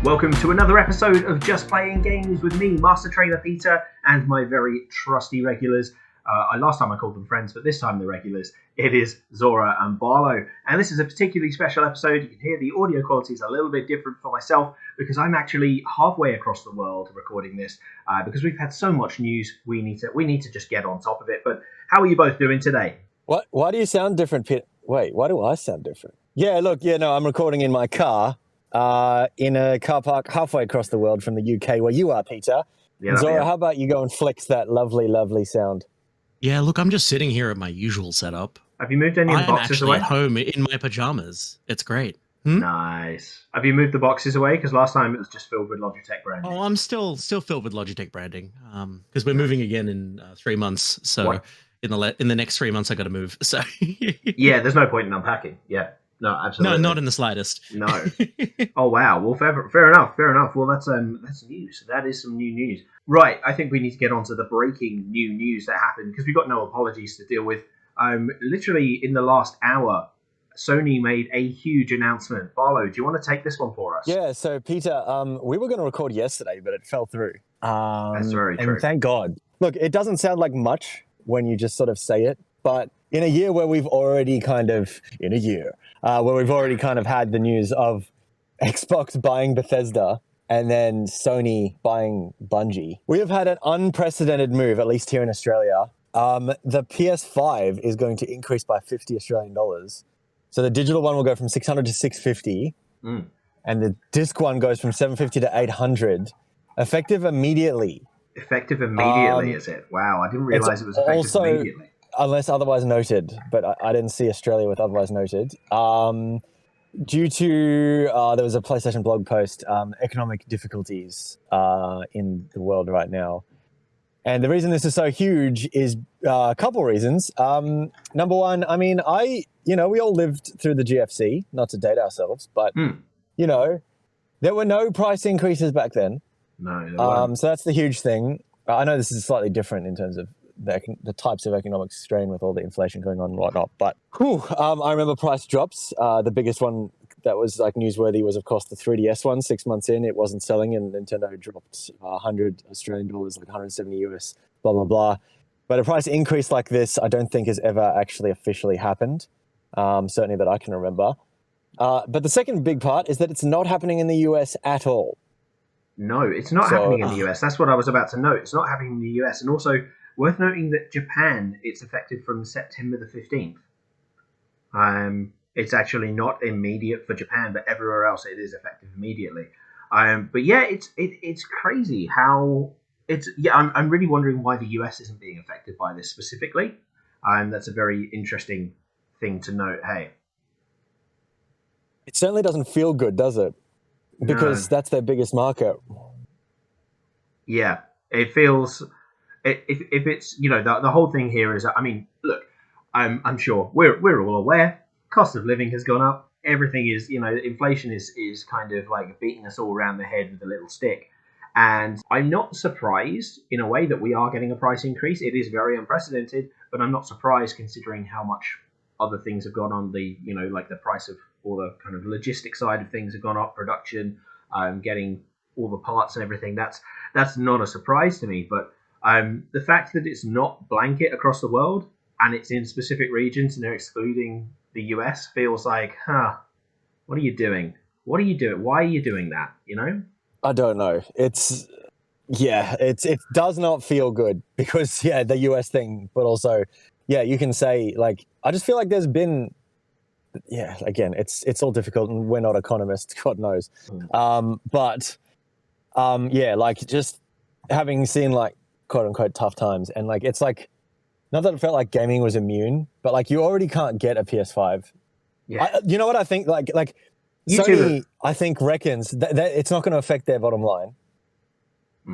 Welcome to another episode of Just Playing Games with me, Master Trainer Peter, and my very trusty regulars. Last time I called them friends, but this time they're regulars. It is Zora and Barlow. And this is a particularly special episode. You can hear the audio quality is a little bit different for myself because I'm actually halfway across the world recording this because we've had so much news. We need to just get on top of it. But how are you both doing today? What? Why do you sound different, Peter? Wait, why do I sound different? I'm recording in my car. In a car park halfway across the world from the UK where you are, Peter. Yeah, Zora, how about you go and flex that lovely, lovely sound? Yeah, look, I'm just sitting here at my usual setup. Have you moved any of the boxes away? I'm actually at home in my pajamas. It's great. Nice. Have you moved the boxes away? Because last time it was just filled with Logitech branding. Oh, I'm still filled with Logitech branding. Because we're moving again in 3 months. So what? in the next 3 months, I got to move. So yeah, there's no point in unpacking. Yeah. No, absolutely. No, not in the slightest. No. Oh wow. Well, fair enough. Well, that's news. That is some new news. Right. I think we need to get on to the breaking new news that happened because we've got no apologies to deal with. Literally in the last hour, Sony made a huge announcement. Barlow, do you want to take this one for us? Yeah. So Peter, we were going to record yesterday, but it fell through. That's very true. And thank God. Look, it doesn't sound like much when you just sort of say it, but in a year where we've already kind of had the news of Xbox buying Bethesda and then Sony buying Bungie, we have had an unprecedented move, at least here in Australia. The PS5 is going to increase by 50 Australian dollars. So the digital one will go from 600 to 650, and the disc one goes from 750 to 800, effective immediately. Effective immediately, is it? Wow, I didn't realize it was effective immediately. Unless otherwise noted, but I didn't see Australia with otherwise noted. Due to, there was a PlayStation blog post, economic difficulties in the world right now. And the reason this is so huge is a couple reasons. Number one, I mean, we all lived through the GFC, not to date ourselves, but, there were no price increases back then. No. So that's the huge thing. I know this is slightly different in terms of the types of economic strain with all the inflation going on and whatnot. But I remember price drops. The biggest one that was like newsworthy was, of course, the 3DS one. 6 months in, it wasn't selling, and Nintendo dropped 100 Australian dollars, like 170 US, blah, blah, blah. But a price increase like this, I don't think has ever actually officially happened, certainly that I can remember. But the second big part is that it's not happening in the US at all. No, it's not happening in the US. That's what I was about to note. It's not happening in the US. And also, worth noting that Japan, it's effective from September the 15th. It's actually not immediate for Japan, but everywhere else it is effective immediately. But yeah, it's crazy how it's. Yeah, I'm really wondering why the US isn't being affected by this specifically. That's a very interesting thing to note. Hey, it certainly doesn't feel good, does it? Because that's their biggest market. Yeah, it feels. If it's the whole thing here is, I mean, look, I'm sure we're all aware cost of living has gone up. Everything is, inflation is kind of like beating us all around the head with a little stick. And I'm not surprised in a way that we are getting a price increase. It is very unprecedented, but I'm not surprised considering how much other things have gone on. The like the price of all the kind of logistic side of things have gone up, production, getting all the parts and everything. That's not a surprise to me, but. The fact that it's not blanket across the world and it's in specific regions and they're excluding the US feels like, what are you doing? What are you doing? Why are you doing that? I don't know. It does not feel good because, the US thing, but also, you can say, like, I just feel like there's been, again, it's all difficult and we're not economists, God knows. Like just having seen, like, quote unquote tough times, and like it's like not that it felt like gaming was immune, but like you already can't get a PS5. You know what I think, like Sony I think reckons that it's not going to affect their bottom line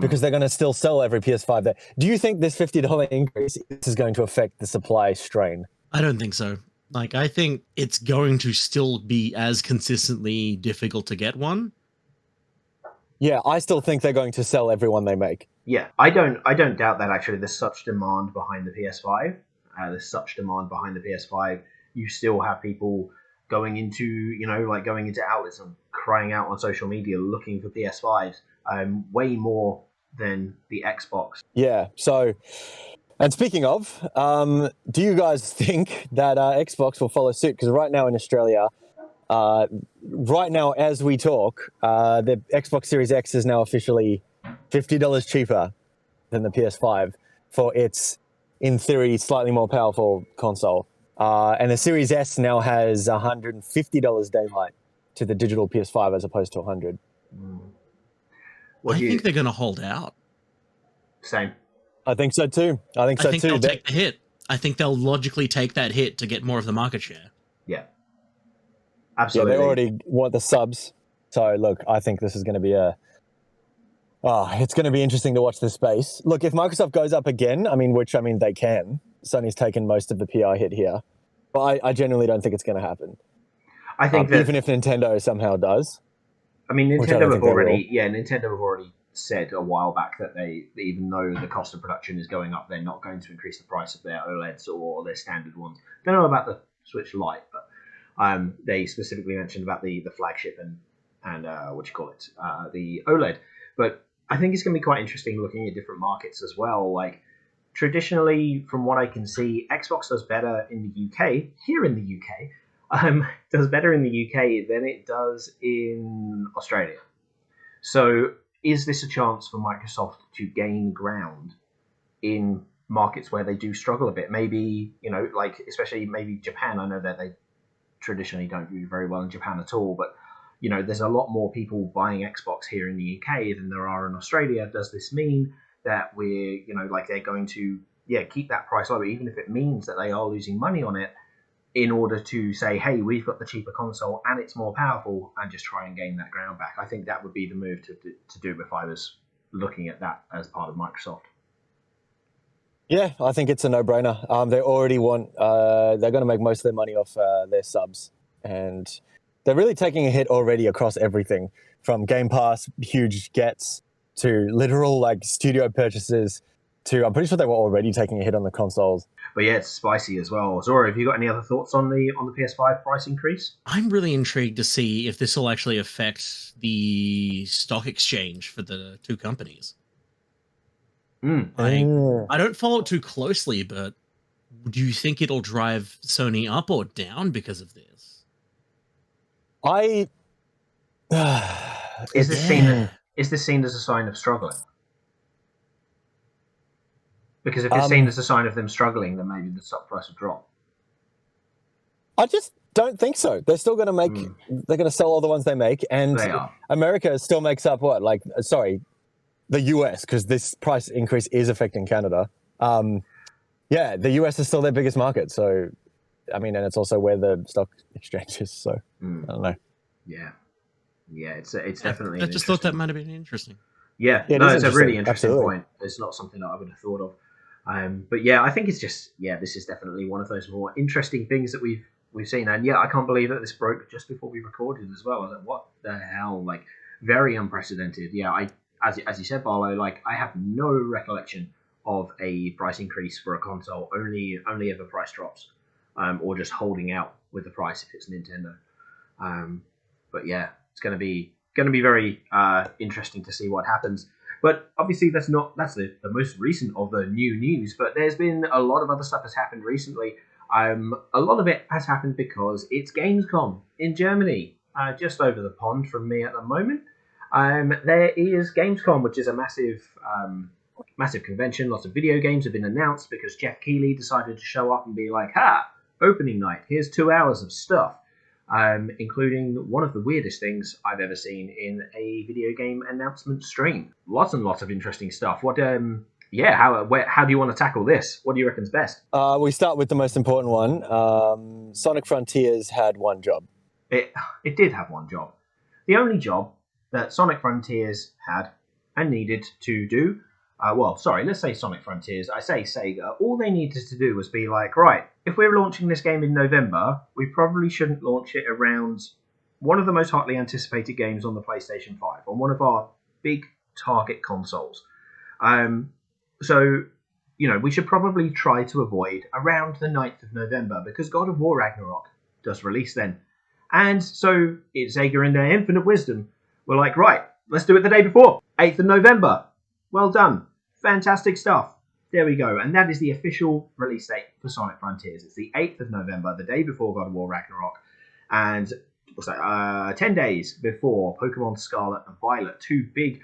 because they're going to still sell every PS5 there. Do you think this $50 increase is going to affect the supply strain? I don't think so. Like, I think it's going to still be as consistently difficult to get one. Yeah, I still think they're going to sell every one they make. Yeah, I don't doubt that actually. There's such demand behind the PS5. You still have people going into going into outlets and crying out on social media looking for PS5s, way more than the Xbox. Yeah. So, and speaking of, do you guys think that Xbox will follow suit? Because right now in Australia, right now as we talk, the Xbox Series X is now officially $50 cheaper than the PS5 for its, in theory, slightly more powerful console. And the Series S now has $150 daylight to the digital PS5 as opposed to $100. I think they're going to hold out. Same. I think so too. I think they'll take the hit. I think they'll logically take that hit to get more of the market share. Yeah. Absolutely. Yeah, they already want the subs. So look, I think this is going to be it's going to be interesting to watch this space. Look, if Microsoft goes up again, which they can. Sony's taken most of the PR hit here. But I genuinely don't think it's going to happen. I think that even if Nintendo somehow does. Nintendo have already said a while back that they, even though the cost of production is going up, they're not going to increase the price of their OLEDs or their standard ones. Don't know about the Switch Lite, but they specifically mentioned about the flagship and the OLED. But I think it's going to be quite interesting looking at different markets as well. Like traditionally, from what I can see, Xbox does better in the UK. Here in the UK, does better in the UK than it does in Australia. So is this a chance for Microsoft to gain ground in markets where they do struggle a bit? Maybe, especially maybe Japan. I know that they traditionally don't do very well in Japan at all, but, there's a lot more people buying Xbox here in the UK than there are in Australia. Does this mean that we're, they're going to, keep that price low, even if it means that they are losing money on it, in order to say, hey, we've got the cheaper console and it's more powerful, and just try and gain that ground back? I think that would be the move to do if I was looking at that as part of Microsoft. Yeah, I think it's a no-brainer. They already they're going to make most of their money off their subs. And they're really taking a hit already across everything, from Game Pass, huge gets, to literal studio purchases, to, I'm pretty sure they were already taking a hit on the consoles. But yeah, it's spicy as well. Zora, have you got any other thoughts on the PS5 price increase? I'm really intrigued to see if this will actually affect the stock exchange for the two companies. I don't follow it too closely, but do you think it'll drive Sony up or down because of this? Is this seen as a sign of struggling? Because if it's seen as a sign of them struggling, then maybe the stock price will drop. I just don't think so. They're still going to make. They're going to sell all the ones they make, and America still makes up what? The US, because this price increase is affecting Canada. The US is still their biggest market. So, and it's also where the stock exchange is. So, I don't know. Yeah, it's definitely. I just thought that might have been interesting. Yeah, no, it's a really interesting point. It's not something that I would have thought of. But yeah, I think it's just, this is definitely one of those more interesting things that we've seen. And I can't believe that this broke just before we recorded as well. I was like, what the hell? Very unprecedented. Yeah, as you said, Barlow, I have no recollection of a price increase for a console. Only ever price drops, or just holding out with the price if it's Nintendo. But yeah, it's going to be very interesting to see what happens. But obviously that's the most recent of the new news, but there's been a lot of other stuff that's happened recently. A lot of it has happened because it's Gamescom in Germany, just over the pond from me at the moment. There is Gamescom, which is a massive convention. Lots of video games have been announced because Jeff Keighley decided to show up and be like, opening night, here's 2 hours of stuff. Including one of the weirdest things I've ever seen in a video game announcement stream. Lots and lots of interesting stuff. What, how do you want to tackle this? What do you reckon's best? We start with the most important one. Sonic Frontiers had one job. It did have one job. The only job that Sonic Frontiers had and needed to do, let's say Sonic Frontiers, I say Sega, all they needed to do was be like, right, if we're launching this game in November, we probably shouldn't launch it around one of the most hotly anticipated games on the PlayStation 5, on one of our big target consoles. We should probably try to avoid around the 9th of November, because God of War Ragnarok does release then. And so Sega, in their infinite wisdom, were like, right, let's do it the day before, 8th of November. Well done. Fantastic stuff. There we go. And that is the official release date for Sonic Frontiers. It's the 8th of November, the day before God of War Ragnarok. And what's that, 10 days before Pokemon Scarlet and Violet, two big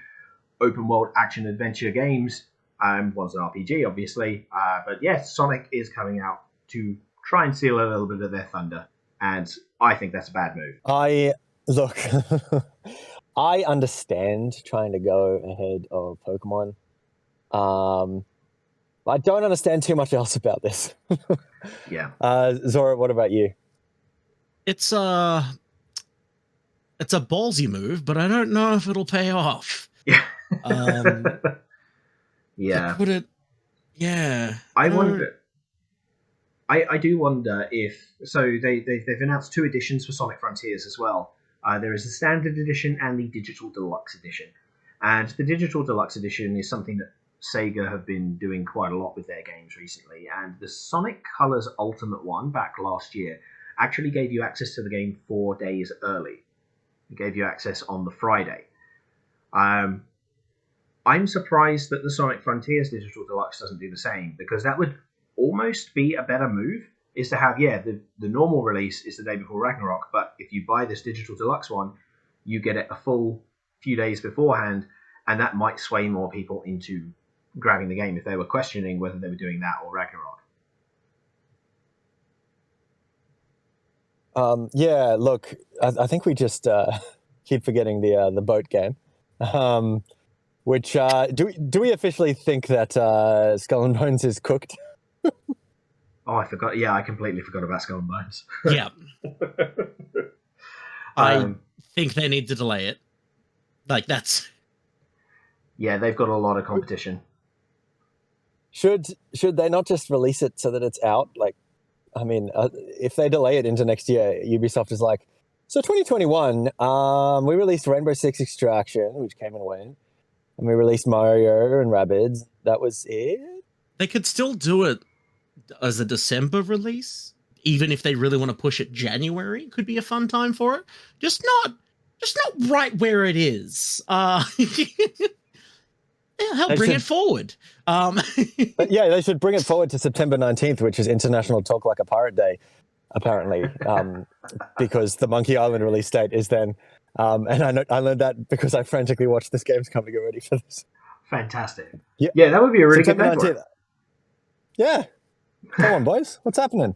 open world action adventure games. One's an RPG, obviously. But yes, Sonic is coming out to try and steal a little bit of their thunder. And I think that's a bad move. Look, I understand trying to go ahead of Pokemon. I don't understand too much else about this. Yeah. Zora, what about you? It's a ballsy move, but I don't know if it'll pay off. Yeah. Yeah. Put it. Yeah. I wonder. I do wonder if they've announced 2 editions for Sonic Frontiers as well. There is the standard edition and the digital deluxe edition. And the digital deluxe edition is something that Sega have been doing quite a lot with their games recently. And the Sonic Colors Ultimate one back last year actually gave you access to the game 4 days early. It gave you access on the Friday. I'm surprised that the Sonic Frontiers Digital Deluxe doesn't do the same, because that would almost be a better move, is to have, the normal release is the day before Ragnarok, but if you buy this Digital Deluxe one, you get it a full few days beforehand, and that might sway more people into grabbing the game if they were questioning whether they were doing that or Ragnarok. Look, I think we just keep forgetting the boat game. Which do we officially think that Skull and Bones is cooked? Oh, I forgot. Yeah, I completely forgot about Skull and Bones. Yeah. I think they need to delay it. Like, that's... Yeah, they've got a lot of competition. Should they not just release it so that it's out? Like, I mean, if they delay it into next year, Ubisoft is like, so 2021, we released Rainbow Six Extraction, which came and went. And we released Mario and Rabbids. That was it. They could still do it as a December release, even if they really want to push it January. Could be a fun time for it. Just not right where it is. Bring it forward. But yeah, they should bring it forward to September 19th, which is International Talk Like a Pirate Day, apparently, because the Monkey Island release date is then. And I learned that because I frantically watched this Gamescom to get ready for this. Fantastic. Yeah, that would be a really good name for it. Yeah. Come on, boys. What's happening?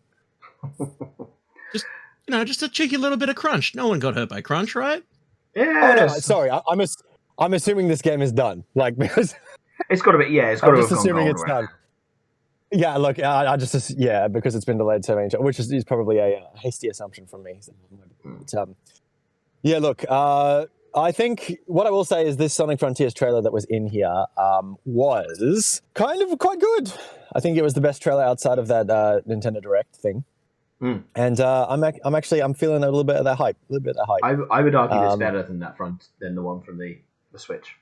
Just a cheeky little bit of crunch. No one got hurt by crunch, right? Yeah. Oh, no, sorry. I'm assuming this game is done. Like, because it's got to be. Yeah, it's got to be. I'm just assuming it's done. Yeah, look, I just because it's been delayed so many times, which is probably a hasty assumption from me. But, yeah, look, I think what I will say is this Sonic Frontiers trailer that was in here was kind of quite good. I think it was the best trailer outside of that Nintendo Direct thing. And I'm feeling a little bit of that hype. I would argue it's better than the one from the Switch.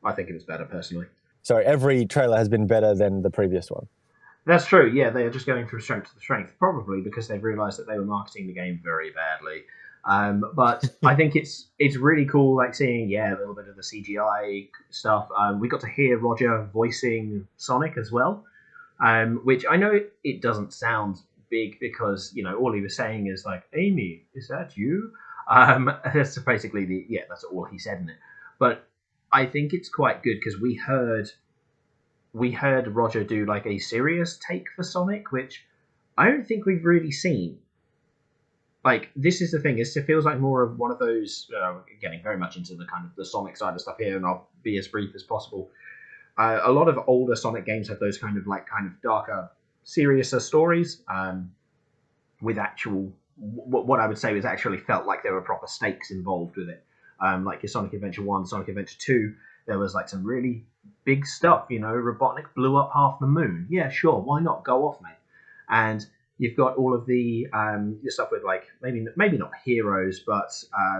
I think it was better personally. Sorry, every trailer has been better than the previous one. That's true. Yeah, they are just going from strength to strength, probably because they've realised that they were marketing the game very badly. But I think it's really cool, like seeing a little bit of the CGI stuff. We got to hear Roger voicing Sonic as well, which I know it doesn't sound big because all he was saying is like, "Amy, is that you?" That's basically that's all he said in it. But I think it's quite good because we heard Roger do like a serious take for Sonic, which I don't think we've really seen. Like, this is the thing, it feels like more of one of those, getting very much into the kind of the Sonic side of stuff here, and I'll be as brief as possible. A lot of older Sonic games have those kind of darker, seriouser stories, with actual, what I would say was actually felt like there were proper stakes involved with it. Like your Sonic Adventure 1, Sonic Adventure 2, there was like some really big stuff, Robotnik blew up half the moon. Yeah, sure, why not? Go off, mate. And you've got all of the stuff with like maybe not heroes, but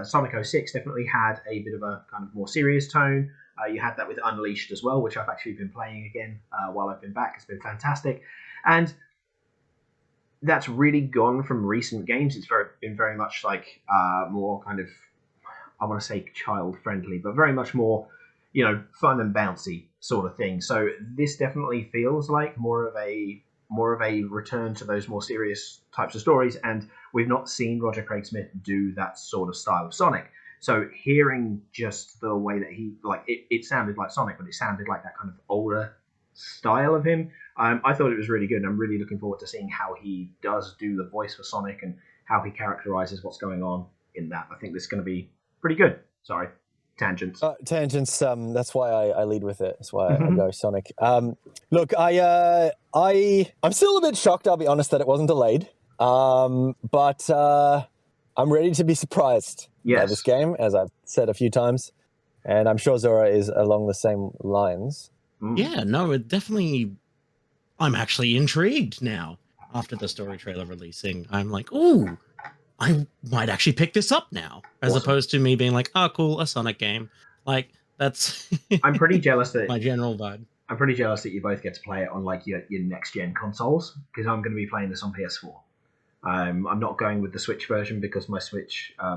Sonic 06 definitely had a bit of a kind of more serious tone. You had that with Unleashed as well, which I've actually been playing again while I've been back. It's been fantastic. And that's really gone from recent games. It's been very much like more kind of, I want to say child friendly, but very much more, fun and bouncy sort of thing. So this definitely feels like more of a return to those more serious types of stories, and we've not seen Roger Craig Smith do that sort of style of Sonic. So hearing just the way that he it sounded like Sonic, but it sounded like that kind of older style of him. I thought it was really good, and I'm really looking forward to seeing how he does do the voice for Sonic and how he characterizes what's going on in that. I think this is going to be pretty good. Sorry, tangents. Tangents. That's why I lead with it. That's why I go Sonic. Look, I'm still a bit shocked. I'll be honest that it wasn't delayed. But I'm ready to be surprised by this game, as I've said a few times, and I'm sure Zora is along the same lines. Yeah, no, it definitely. I'm actually intrigued now after the story trailer releasing. I'm like, ooh, I might actually pick this up now, as opposed to me being like, oh, cool, a Sonic game. Like, that's. I'm pretty jealous that my general vibe. I'm pretty jealous that you both get to play it on like your next gen consoles, because I'm going to be playing this on PS4. I'm not going with the Switch version because my Switch, but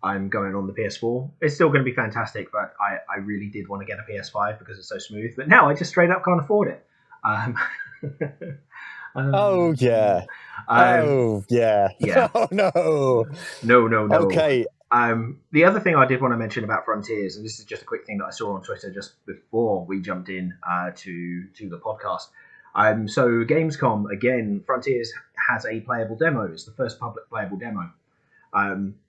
I'm going on the PS4. It's still going to be fantastic, but I really did want to get a PS5 because it's so smooth. But now I just straight up can't afford it. Oh yeah. Yeah. Oh no. No. Okay. The other thing I did want to mention about Frontiers, and this is just a quick thing that I saw on Twitter just before we jumped in to the podcast. So Gamescom, again, Frontiers has a playable demo. It's the first public playable demo.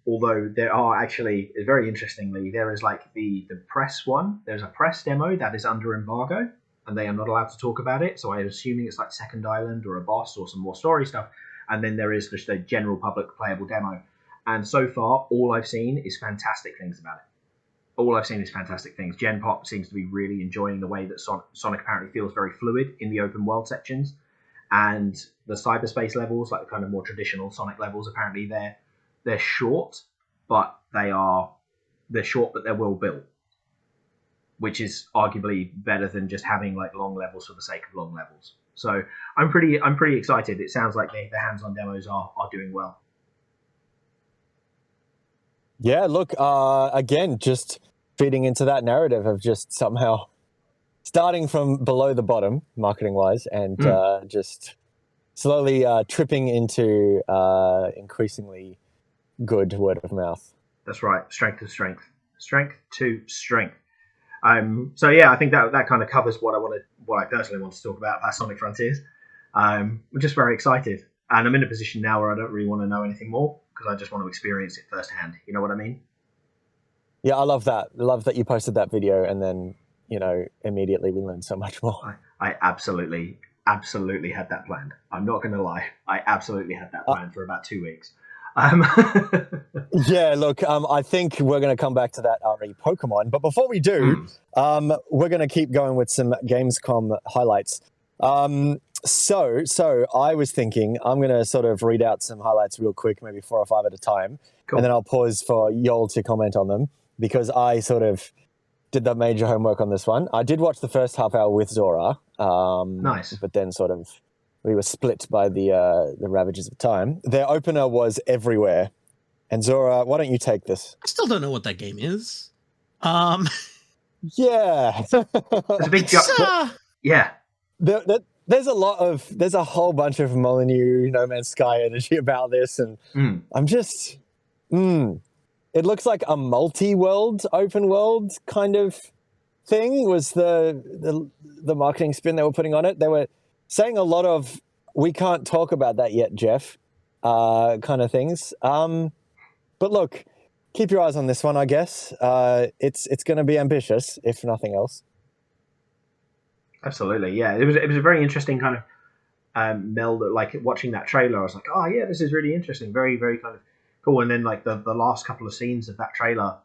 Although there are actually, very interestingly, there is like the press one. There's a press demo that is under embargo, and they are not allowed to talk about it. So I'm assuming it's like Second Island or a boss or some more story stuff. And then there is just a general public playable demo. And so far, all I've seen is fantastic things about it. All I've seen is fantastic things. Gen Pop seems to be really enjoying the way that Sonic apparently feels very fluid in the open world sections. And the cyberspace levels, like the kind of more traditional Sonic levels, apparently they're short, but they're short, but they're well built, which is arguably better than just having like long levels for the sake of long levels. So I'm pretty excited. It sounds like the hands-on demos are doing well. Yeah, look, again, just feeding into that narrative of just somehow starting from below the bottom, marketing-wise, and just slowly tripping into increasingly good word of mouth. That's right. Strength to strength. Strength to strength. So yeah, I think that kind of covers what I personally want to talk about Sonic Frontiers. I'm just very excited, and I'm in a position now where I don't really want to know anything more because I just want to experience it firsthand. You know what I mean? Yeah, I love that. I love that you posted that video, and then immediately we learned so much more. I absolutely had that planned. I'm not going to lie. I absolutely had that planned for about 2 weeks. Yeah, look, I think we're going to come back to that RE Pokemon, but before we do, we're going to keep going with some Gamescom highlights. So I was thinking I'm going to sort of read out some highlights real quick, maybe 4 or 5 at a time, cool. And then I'll pause for y'all to comment on them because I sort of did the major homework on this one. I did watch the first half hour with Zora, nice, but then sort of we were split by the ravages of time. Their opener was Everywhere. And Zora, why don't you take this? I still don't know what that game is. Yeah. It's a big yeah. There's a whole bunch of Molyneux, No Man's Sky energy about this, and I'm just, it looks like a multi-world, open world kind of thing was the marketing spin they were putting on it. They were saying a lot of, we can't talk about that yet, Jeff, kind of things. But look, keep your eyes on this one, I guess. It's going to be ambitious, if nothing else. Absolutely, yeah. It was a very interesting kind of meld. Like watching that trailer, I was like, oh yeah, this is really interesting. Very, very kind of cool. And then like the last couple of scenes of that trailer,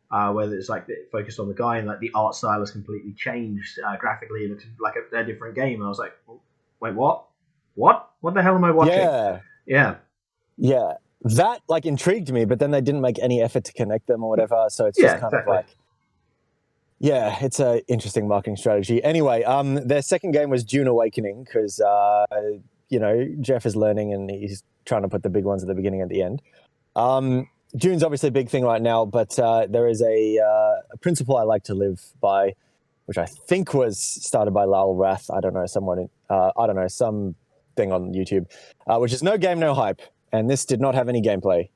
where it's like focused on the guy and like the art style has completely changed graphically. It looks like a different game. And I was like, wait, what? What the hell am I watching? Yeah. That like intrigued me, but then they didn't make any effort to connect them or whatever. So it's just kind of like, Yeah, it's an interesting marketing strategy. Anyway, their second game was Dune Awakening because, Jeff is learning and he's trying to put the big ones at the beginning and at the end. Dune's obviously a big thing right now, but there is a principle I like to live by, which I think was started by Lal Rath. I don't know, something on YouTube, which is no game, no hype. And this did not have any gameplay.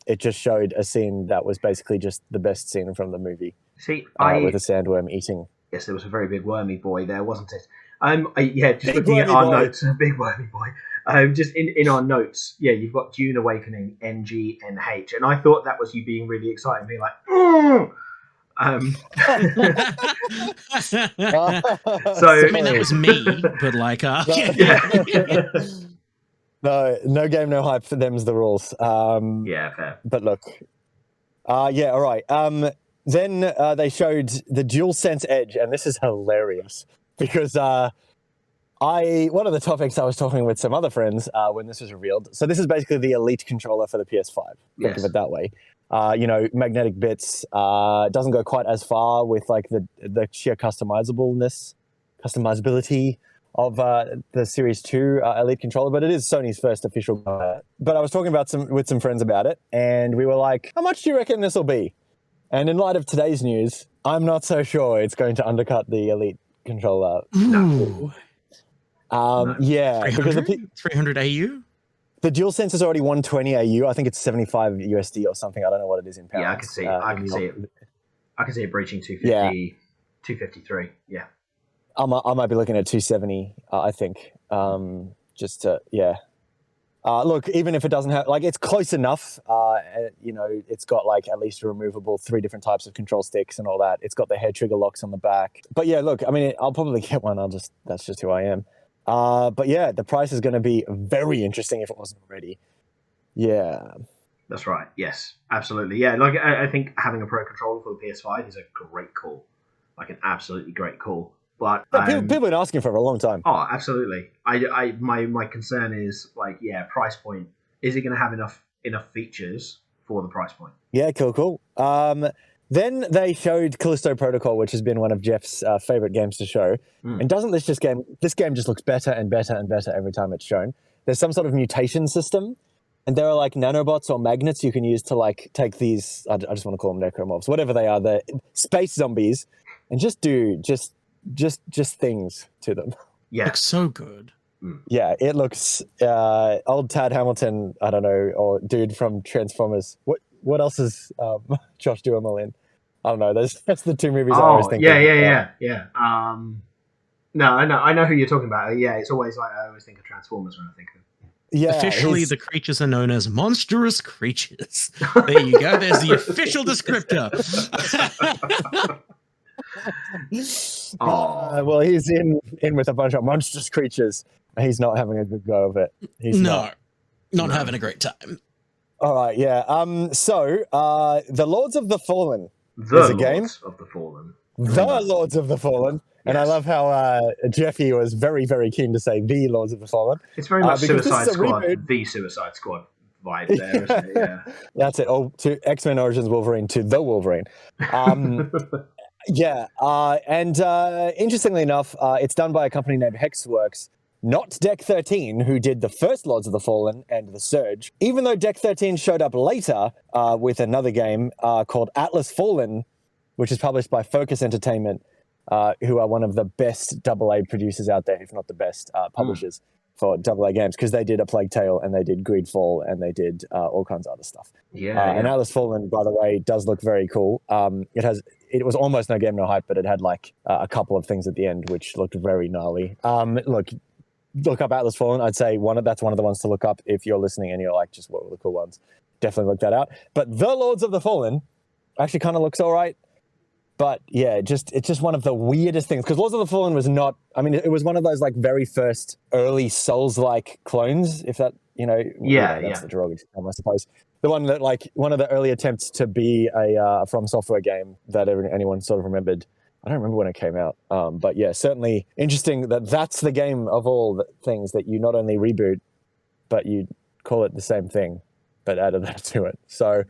It just showed a scene that was basically just the best scene from the movie. See, with a sandworm eating. Yes, there was a very big wormy boy there, wasn't it? Just Big looking at our wormy boy. notes, big wormy boy. Just in our notes, yeah, you've got Dune Awakening, NGNH, and I thought that was you being really excited, being like, oh! So I mean, that was me, but like, No game, no hype. For them's the rules. Yeah, fair. But look, yeah, all right. Then they showed the DualSense Edge, and this is hilarious because one of the topics I was talking with some other friends when this was revealed. So this is basically the Elite controller for the PS5. Think of it that way. Magnetic bits. Doesn't go quite as far with like the sheer customizability of the Series 2 Elite controller, but it is Sony's first official. But I was talking with some friends about it, and we were like, how much do you reckon this will be? And in light of today's news, I'm not so sure it's going to undercut the Elite controller. No. Yeah, because 300 AU? The DualSense is already 120 AU. I think it's 75 USD or something. I don't know what it is in pounds. Yeah, I can see. I can see it breaching 250, 253. Yeah. I might be looking at 270. I think. Look, even if it doesn't have, like, it's close enough. It's got like at least a removable 3 different types of control sticks and all that. It's got the hair trigger locks on the back. But yeah, look, I mean, I'll probably get one. That's just who I am. But yeah, the price is going to be very interesting if it wasn't already. Yeah. That's right. Yes, absolutely. Yeah, like I think having a Pro controller for the PS5 is a great call. Like an absolutely great call. But people have been asking for it a long time. Oh, absolutely. My concern is like, price point. Is it going to have enough features for the price point? Yeah, cool. Then they showed Callisto Protocol, which has been one of Jeff's favorite games to show. And doesn't this game just looks better and better and better every time it's shown? There's some sort of mutation system, and there are like nanobots or magnets you can use to like take these. I just want to call them necromorphs, whatever they are, the space zombies, and just do things to them. Yeah, looks so good. Yeah, it looks old Tad Hamilton, I don't know, or dude from Transformers. What else is Josh Duhamel in? I don't know. That's the 2 movies I always think of. Yeah. No, I know who you're talking about. Yeah, it's always like I always think of Transformers when I think of it. Yeah, officially, the creatures are known as monstrous creatures. There you go. There's the official descriptor. Well, he's in with a bunch of monstrous creatures. He's not having a good go of it. He's not having a great time. All right, yeah. So, the Lords of the Fallen is a game. Lords of the Fallen. The Lords of the Fallen. And I love how Jeffy was very, very keen to say the Lords of the Fallen. It's very much Suicide Squad, the Suicide Squad vibe there, isn't it? Yeah. That's it. Oh, to X-Men Origins Wolverine to the Wolverine. Yeah. And interestingly enough, it's done by a company named Hexworks. Not Deck 13, who did the first Lords of the Fallen and the Surge, even though Deck 13 showed up later with another game called Atlas Fallen, which is published by Focus Entertainment, who are one of the best AA producers out there, if not the best publishers for AA games, because they did A Plague Tale and they did Greedfall and they did all kinds of other stuff. And Atlas Fallen, by the way, does look very cool. It was almost no game, no hype, but it had like a couple of things at the end which looked very gnarly. Look up Atlas Fallen. I'd say that's one of the ones to look up if you're listening and you're like, just what were the cool ones? Definitely look that out. But The Lords of the Fallen actually kind of looks all right. But yeah, it's just one of the weirdest things. Because Lords of the Fallen was not, I mean, it was one of those like very first early Souls-like clones, if that, that's the derogatory term, I suppose. The one that like, one of the early attempts to be a From Software game that anyone sort of remembered. I don't remember when it came out. But yeah, certainly interesting that's the game of all the things that you not only reboot, but you call it the same thing, but added that to it. So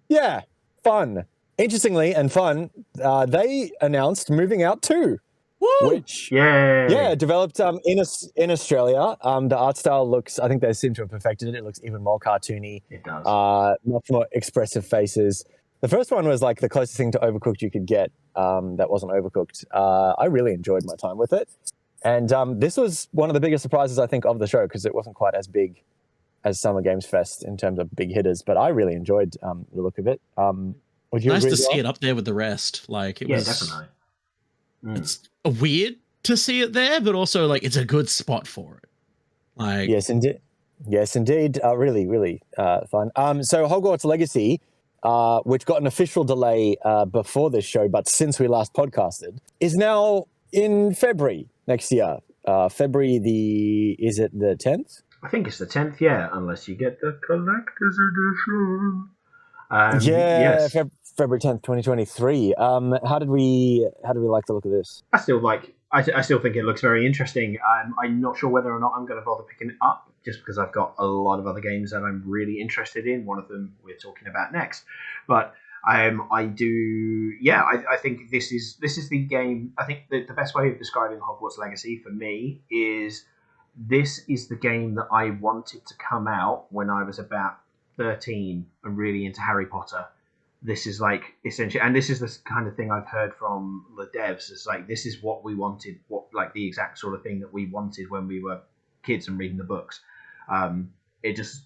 yeah, fun. interestingly and fun, they announced Moving Out 2, Woo! which developed in Australia. The art style looks, I think they seem to have perfected it. It looks even more cartoony. It does. Much more expressive faces. The first one was like the closest thing to Overcooked you could get that wasn't Overcooked. I really enjoyed my time with it. And this was one of the biggest surprises, I think, of the show because it wasn't quite as big as Summer Games Fest in terms of big hitters, but I really enjoyed the look of it. Would you Nice agree to as well? see it up there with the rest. Like it was definitely. It's weird to see it there, but also like it's a good spot for it. Like Yes, indeed. Really, really fun. So Hogwarts Legacy, which got an official delay before this show, but since we last podcasted, is now in February next year. February is it the 10th? I think it's the 10th, yeah, unless you get the collector's edition. Yes. February 10th, 2023. How did we like the look of this? I still think it looks very interesting. I'm not sure whether or not I'm going to bother picking it up, just because I've got a lot of other games that I'm really interested in. One of them we're talking about next, but I think this is the game. I think the best way of describing Hogwarts Legacy for me is this is the game that I wanted to come out when I was about 13 and really into Harry Potter. This is like essentially, and this is the kind of thing I've heard from the devs. It's like this is what we wanted, like the exact sort of thing that we wanted when we were kids and reading the books. It just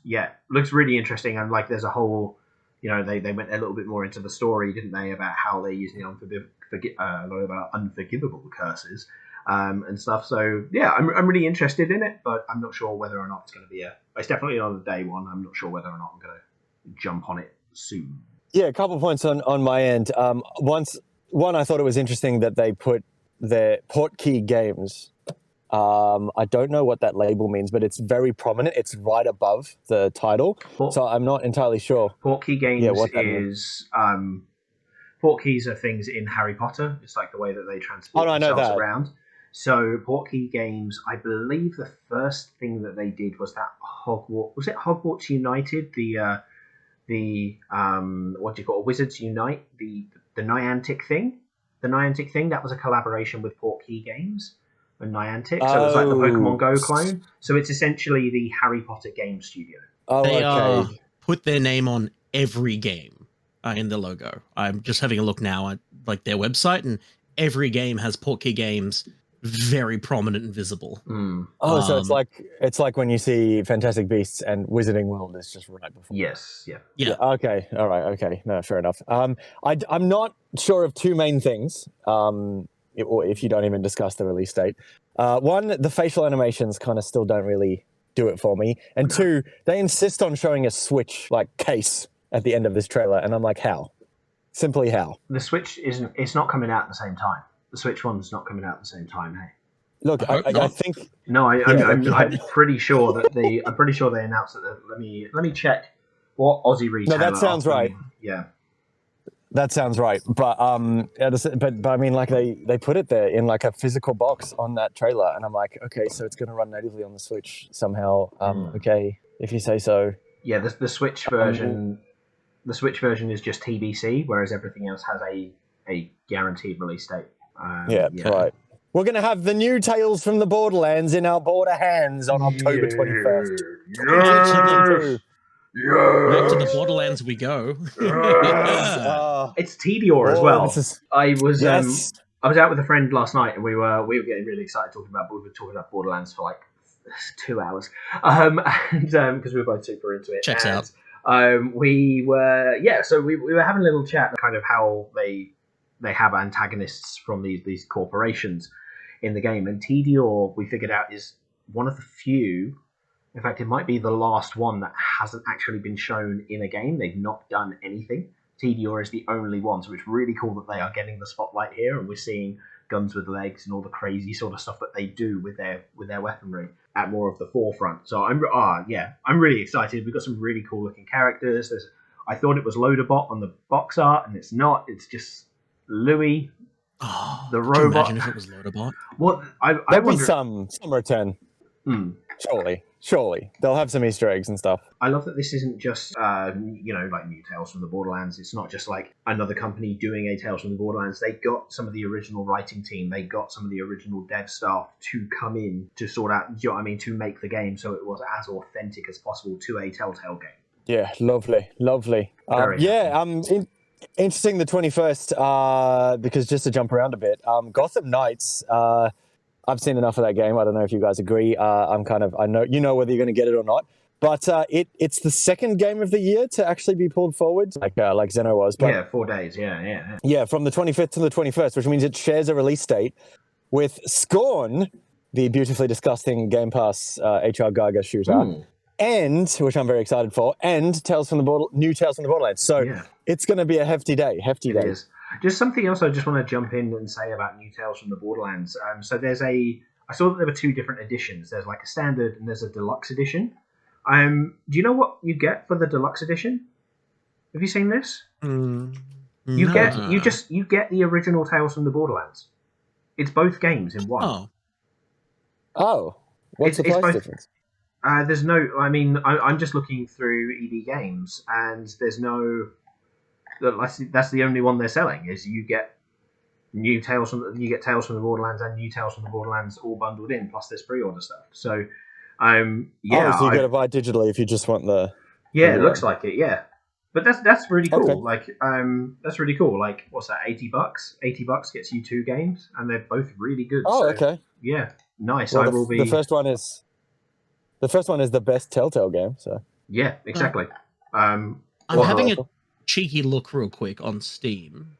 looks really interesting, and like there's a whole, they went a little bit more into the story, didn't they, about how they're using unforgivable curses and stuff. So yeah, I'm really interested in it, but I'm not sure whether or not it's going to be it's definitely not a day one. I'm not sure whether or not I'm going to jump on it soon. Yeah, a couple of points on my end. One, I thought it was interesting that they put their Portkey Games. I don't know what that label means, but it's very prominent. It's right above the title, so I'm not entirely sure. Portkey Games is Portkeys are things in Harry Potter. It's like the way that they transport themselves around. So Portkey Games, I believe the first thing that they did was that Hogwarts United, the what do you call it? Wizards Unite, the Niantic thing. The Niantic thing, that was a collaboration with Portkey Games and Niantic. So it's like the Pokemon Go clone. So it's essentially the Harry Potter game studio. They put their name on every game in the logo. I'm just having a look now at like their website, and every game has Portkey Games very prominent and visible. So it's like when you see Fantastic Beasts and Wizarding World is just right before. Yes, yeah. Okay, all right, okay, no, fair enough. I'm not sure of two main things. If you don't even discuss the release date, one, the facial animations kind of still don't really do it for me, and two, they insist on showing a Switch like case at the end of this trailer, and I'm like, how? Simply how? The Switch isn't. It's not coming out at the same time. The Switch one's not coming out at the same time. Hey, look, I think no. I'm pretty sure that I'm pretty sure they announced that. Let me check what Aussie retailer. No, that sounds right. Yeah, that sounds right. But I mean, like they put it there in like a physical box on that trailer, and I'm like, okay, so it's going to run natively on the Switch somehow. Okay, if you say so. Yeah, the Switch version. The Switch version is just TBC, whereas everything else has a guaranteed release date. Right. We're going to have the new Tales from the Borderlands in our border hands on October 21st. Back to the Borderlands we go. It's Tediore as well. I was out with a friend last night, and we were getting really excited talking about Borderlands for like 2 hours, because we were both super into it. Checks out. We were having a little chat, kind of how they have antagonists from these corporations in the game, and Tediore, we figured out, is one of the few. In fact, it might be the last one that hasn't actually been shown in a game. They've not done anything. Tediore is the only one, so it's really cool that they are getting the spotlight here, and we're seeing guns with legs and all the crazy sort of stuff that they do with their weaponry at more of the forefront. So I'm really excited. We've got some really cool looking characters. I thought it was Loaderbot on the box art, and it's not. It's just Louis, the robot. Could you imagine if it was Loaderbot? Well, There'd be some return. Surely they'll have some Easter eggs and stuff. I love that this isn't just, like new Tales from the Borderlands. It's not just like another company doing a Tales from the Borderlands. They got some of the original writing team. They got some of the original dev staff to come in to sort out, to make the game so it was as authentic as possible to a Telltale game. Yeah, lovely. Interesting. The 21st, because just to jump around a bit, Gotham Knights. I've seen enough of that game. I don't know if you guys agree. I know whether you're going to get it or not. But it's the second game of the year to actually be pulled forward, like Zeno was. But, 4 days. Yeah. Yeah, from the 25th to the 21st, which means it shares a release date with Scorn, the beautifully disgusting Game Pass HR Gaga shooter, and which I'm very excited for, and new Tales from the Borderlands. So it's going to be a hefty day. It is. Just something else I just want to jump in and say about New Tales from the Borderlands. So I saw that there were 2 different editions. There's like a standard and there's a deluxe edition. Do you know what you get for the deluxe edition? Have you seen this? You get the original Tales from the Borderlands. It's both games in one. Oh. What's the price difference? There's no. I'm just looking through EB Games, and there's no. That's the only one they're selling. Is you get Tales from the Borderlands and New Tales from the Borderlands all bundled in, plus there's pre-order stuff. So, so you got to buy digitally if you just want the. Yeah, it looks like it. Yeah, but that's really cool. Okay. Like, that's really cool. Like, what's that? $80? $80 gets you 2 games, and they're both really good. Oh, so, okay. Yeah, nice. Well, I will be. The first one is the best Telltale game. So. Yeah, exactly. I'm having a cheeky look real quick on Steam.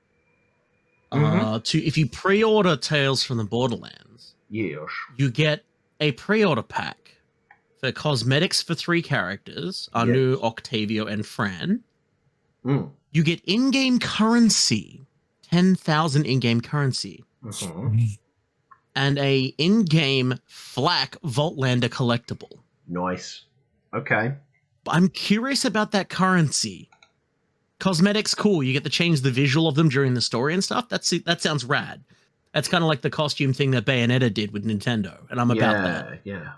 If you pre-order Tales from the Borderlands, yes, you get a pre-order pack for cosmetics for 3 characters, Anu, Octavio, and Fran. You get in-game currency, 10,000 in-game currency, and a in-game Flak Vaultlander collectible. Nice. Okay. But I'm curious about that currency. Cosmetics, cool. You get to change the visual of them during the story and stuff. That sounds rad. That's kind of like the costume thing that Bayonetta did with Nintendo, and I'm about that. Yeah.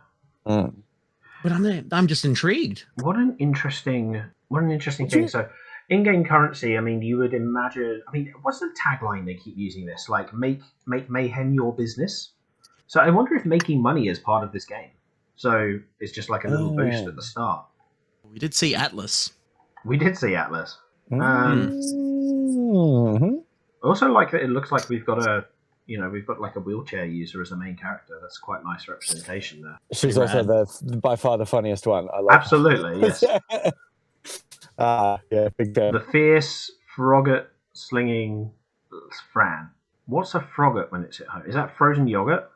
But I'm just intrigued. What an interesting thing. So, in-game currency. You would imagine. What's the tagline they keep using? This like make mayhem your business. So I wonder if making money is part of this game. So it's just like a little boost at the start. We did see Atlas. Also, like that, it looks like we've got like a wheelchair user as the main character. That's quite nice representation there. She's also by far the funniest one. I love Absolutely, yes. Yeah, big fan. The fierce frogget slinging Fran. What's a frogget when it's at home? Is that frozen yogurt?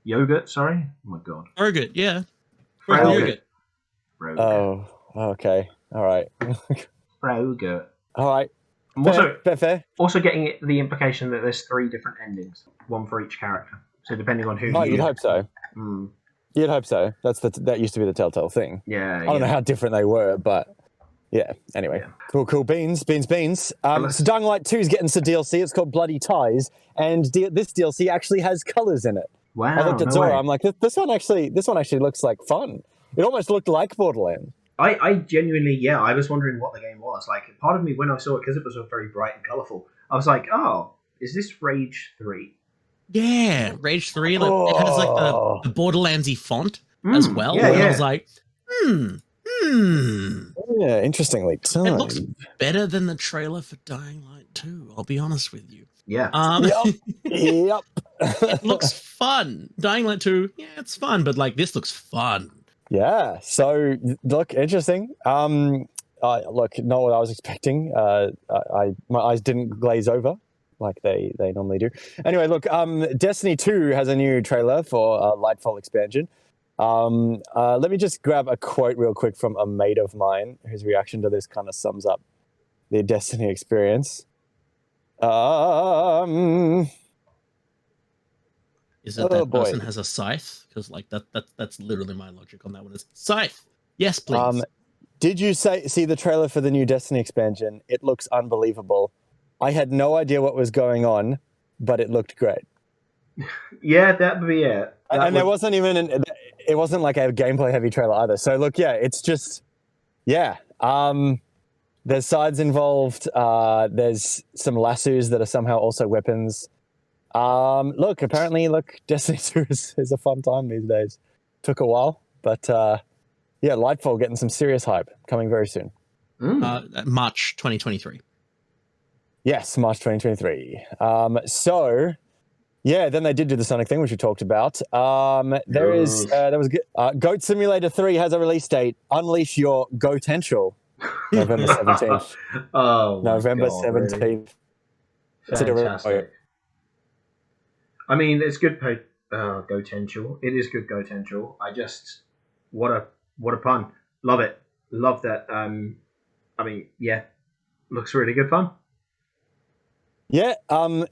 Yogurt, sorry. Oh my god. Frogget, yeah. Frogget. Oh, okay. All right. Frogget. All right. Fair. Also getting the implication that there's 3 different endings, one for each character. So depending on who. Oh, you'd hope so. You'd hope so. That used to be the Telltale thing. Yeah. I don't know how different they were, but yeah. Anyway, cool. Beans. So Dying Light 2 is getting some DLC. It's called Bloody Ties, and this DLC actually has colors in it. Wow. I looked at Zora. I'm like, this one actually looks like fun. It almost looked like Borderlands. I genuinely, I was wondering what the game was. Like, part of me, when I saw it, because it was very bright and colourful, I was like, oh, is this Rage 3? Yeah, Rage 3. It has like the Borderlands-y font as well. Yeah, I was like, Yeah, interestingly timed. It looks better than the trailer for Dying Light 2, I'll be honest with you. Yeah. Yep. It looks fun. Dying Light 2, it's fun, but like this looks fun. Yeah. So look, interesting. Look, not what I was expecting. My eyes didn't glaze over like they normally do. Anyway, look, Destiny 2 has a new trailer for Lightfall expansion. Let me just grab a quote real quick from a mate of mine whose reaction to this kind of sums up the Destiny experience. Is it that person has a scythe? Because like that's literally my logic on that one. Is scythe? Yes, please. Did you see the trailer for the new Destiny expansion? It looks unbelievable. I had no idea what was going on, but it looked great. Yeah, that would be it. There wasn't even it wasn't like a gameplay heavy trailer either. So look, yeah, it's just there's sides involved. There's some lassos that are somehow also weapons. Apparently, Destiny 2 is a fun time these days. Took a while, but Lightfall getting some serious hype coming very soon. March 2023. Yes, March 2023. Then they did do the Sonic thing, which we talked about. There was Goat Simulator 3 has a release date. Unleash your Goatential. November 17th. Oh, November God, 17th. Really? Fantastic. I mean, it's good Goatential. It is good Goatential. What a pun. Love it. Love that. Looks really good fun. Yeah,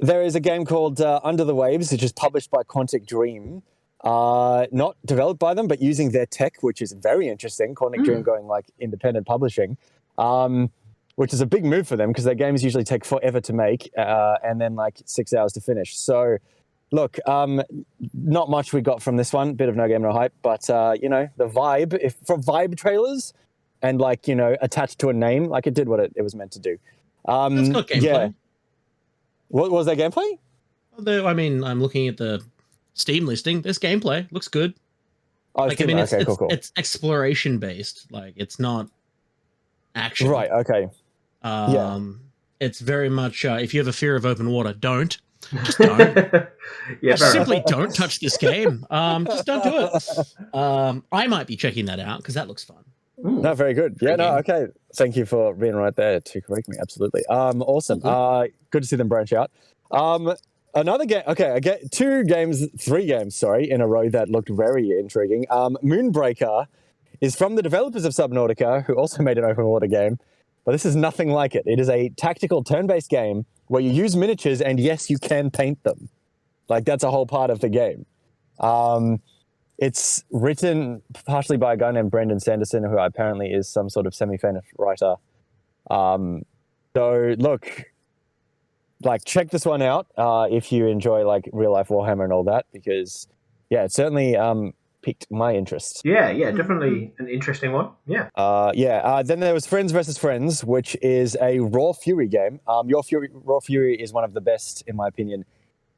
there is a game called Under the Waves, which is published by Quantic Dream. Not developed by them, but using their tech, which is very interesting. Quantic Dream going like independent publishing, which is a big move for them because their games usually take forever to make and then like 6 hours to finish. So, look, not much we got from this one. Bit of no game, no hype, but the vibe, for vibe trailers and attached to a name, like it did what it was meant to do. It's got gameplay. Yeah. What was that gameplay? Although, I mean, I'm looking at the Steam listing. This gameplay looks good. Oh, cool. It's exploration based. Like, it's not action. Right. Okay. It's very much if you have a fear of open water, don't. Just don't. Simply don't touch this game. Just don't do it. I might be checking that out because that looks fun. Ooh. No, very good. Yeah, no, okay. Thank you for being right there to correct me. Absolutely. Awesome. Good to see them branch out. Another game. Okay, I get 3 games, in a row that looked very intriguing. Moonbreaker is from the developers of Subnautica, who also made an open water game, but this is nothing like it. It is a tactical turn-based game where you use miniatures, and yes, you can paint them. Like, that's a whole part of the game. It's written partially by a guy named Brendan Sanderson, who apparently is some sort of semi-famous writer. So look, check this one out if you enjoy real-life Warhammer and all that, because it certainly piqued my interest. Yeah, definitely an interesting one. Yeah. Then there was Friends vs. Friends, which is a Raw Fury game. Raw Fury is one of the best, in my opinion,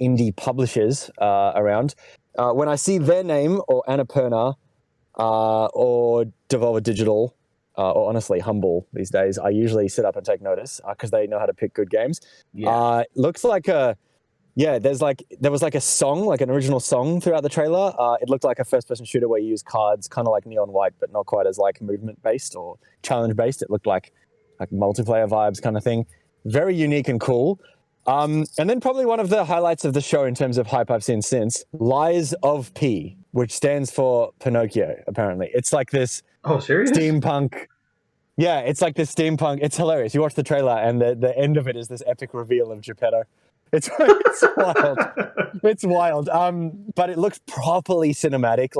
indie publishers around. When I see their name, or Annapurna, or Devolver Digital, or honestly Humble these days, I usually sit up and take notice because they know how to pick good games. Yeah. Looks like there was a song, like an original song throughout the trailer. It looked like a first-person shooter where you use cards, kind of like Neon White, but not quite as movement-based or challenge-based. It looked like multiplayer vibes kind of thing. Very unique and cool. And then probably one of the highlights of the show in terms of hype I've seen since, Lies of P, which stands for Pinocchio, apparently. It's like this steampunk. Yeah, it's like this steampunk. It's hilarious. You watch the trailer and the end of it is this epic reveal of Geppetto. It's wild. It's wild. But it looks properly cinematic.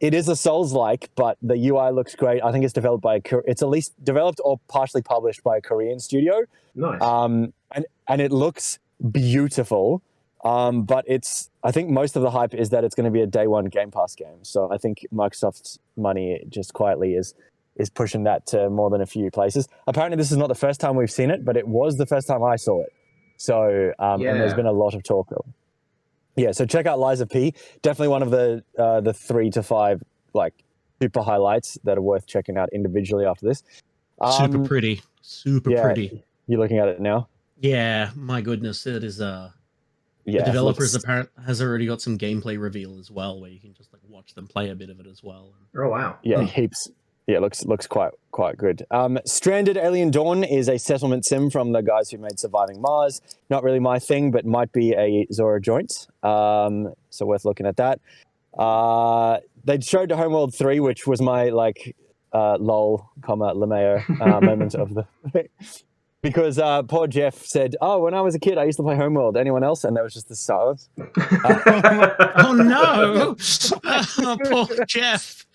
It is a Souls-like, but the UI looks great. I think it's developed it's at least developed or partially published by a Korean studio. Nice. And it looks beautiful. But I think most of the hype is that it's going to be a day one Game Pass game. So I think Microsoft's money just quietly is pushing that to more than a few places. Apparently this is not the first time we've seen it, but it was the first time I saw it. So, and there's been a lot of talk. Yeah, so check out Lies of P. Definitely one of the 3 to 5 super highlights that are worth checking out individually after this. Super pretty. Pretty. You're looking at it now? Yeah, my goodness. It is the developers has already got some gameplay reveal as well, where you can just watch them play a bit of it as well. Oh wow. Yeah, heaps. Yeah, it looks quite good. Stranded Alien Dawn is a settlement sim from the guys who made Surviving Mars. Not really my thing, but might be a Zora joint. So worth looking at that. They showed Homeworld 3, which was my lol, LeMayo moment of the because poor Jeff said, "Oh, when I was a kid, I used to play Homeworld. Anyone else?" And there was just this silence. Oh no! Oh, poor Jeff.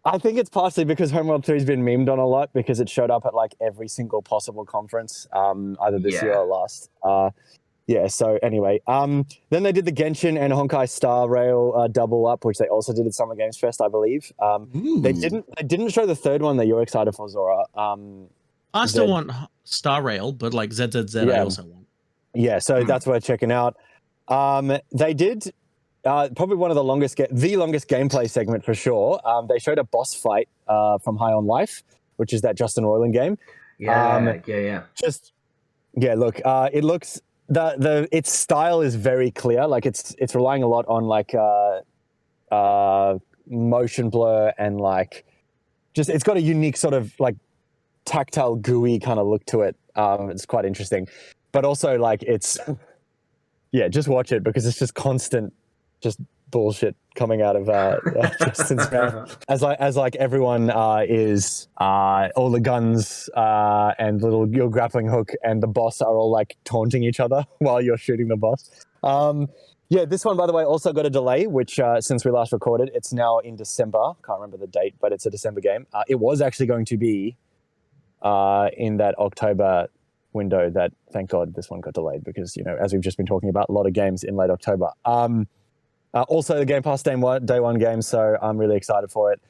I think it's partially because Homeworld 3 has been memed on a lot because it showed up at every single possible conference, either this year or last. Yeah, so anyway, then they did the Genshin and Honkai Star Rail double up, which they also did at Summer Games Fest, I believe. They didn't show the third one that you're excited for, Zora. I still want Star Rail, but like ZZZ, I also want. Yeah, so that's worth checking out. They did probably one of the longest gameplay segment for sure. They showed a boss fight from High on Life, which is that Justin Roiland game. Yeah. Look, it looks its style is very clear. Like it's relying a lot on like motion blur and like just it's got a unique sort of like tactile gooey kind of look to it. It's quite interesting, but also like it's just watch it because it's just constant just bullshit coming out of Justin's mouth as like everyone is all the guns and your grappling hook and the boss are all like taunting each other while you're shooting the boss. This one, by the way, also got a delay, which since we last recorded, it's now in December. Can't remember the date, but it's a December game. It was actually going to be in that October window. That thank God this one got delayed because as we've just been talking about, a lot of games in late October. Also, the Game Pass day one game, so I'm really excited for it.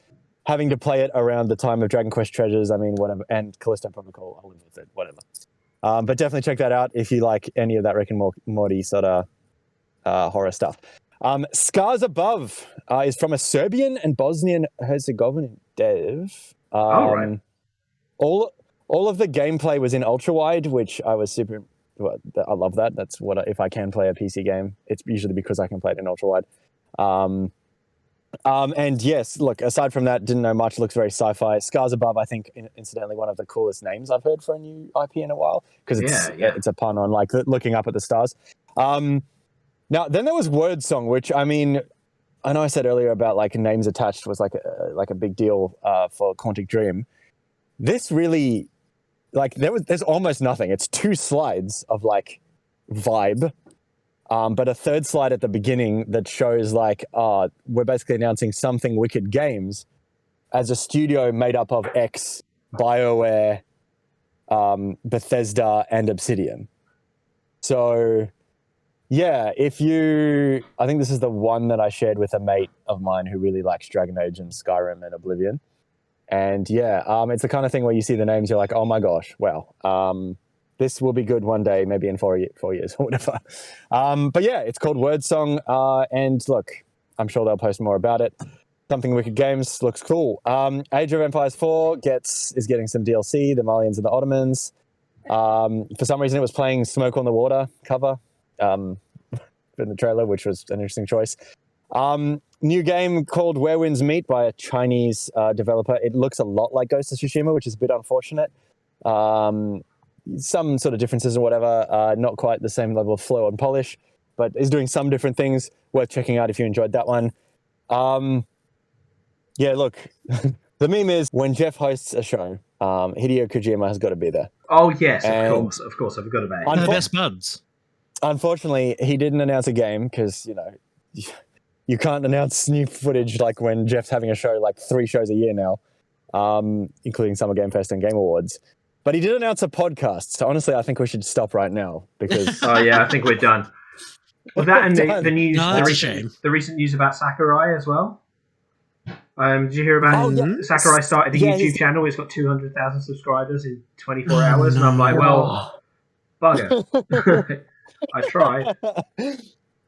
Having to play it around the time of Dragon Quest Treasures, I mean, whatever, and Callisto Protocol, I'll live with it, whatever. But definitely check that out if you like any of that Rick and Morty sort of horror stuff. Scars Above is from a Serbian and Bosnian Herzegovinian dev. Right. All of the gameplay was in ultra wide, which I was super. I love that. That's if I can play a PC game, it's usually because I can play it in ultra wide. And yes, look, aside from that, didn't know much. Looks very sci-fi. Scars Above, I think, incidentally, one of the coolest names I've heard for a new IP in a while because it's a pun on like looking up at the stars. Now, then there was Word Song, which I mean, I know I said earlier about like names attached was like a big deal for Quantic Dream. This really. Like there's almost nothing. It's 2 slides of like vibe, but a third slide at the beginning that shows like we're basically announcing Something Wicked Games as a studio made up of X, BioWare, Bethesda, and Obsidian. So yeah, I think this is the one that I shared with a mate of mine who really likes Dragon Age and Skyrim and Oblivion. And it's the kind of thing where you see the names, you're like, oh my gosh, wow, this will be good one day, maybe in 4 years or whatever. But yeah, it's called Word Song. And look, I'm sure they'll post more about it. Something Wicked Games looks cool. Age of Empires 4 is getting some DLC, the Malians and the Ottomans. For some reason, it was playing Smoke on the Water cover in the trailer, which was an interesting choice. New game called Where Winds Meet by a Chinese developer. It looks a lot like Ghost of Tsushima, which is a bit unfortunate. Some sort of differences or whatever, not quite the same level of flow and polish, but is doing some different things. Worth checking out if you enjoyed that one. Look, the meme is when Jeff hosts a show, Hideo Kojima has got to be there. Oh, yes, of course, I forgot about it. They're the best buds. Unfortunately, he didn't announce a game because, you can't announce new footage like when Jeff's having a show, like 3 shows a year now, including Summer Game Fest and Game Awards. But he did announce a podcast. So honestly, I think we should stop right now because. Oh yeah, I think we're done. Well, that and the news, the recent news about Sakurai as well. Did you hear about Sakurai started a YouTube channel? He's got 200,000 subscribers in 24 hours, and I'm like, well, bugger. I tried.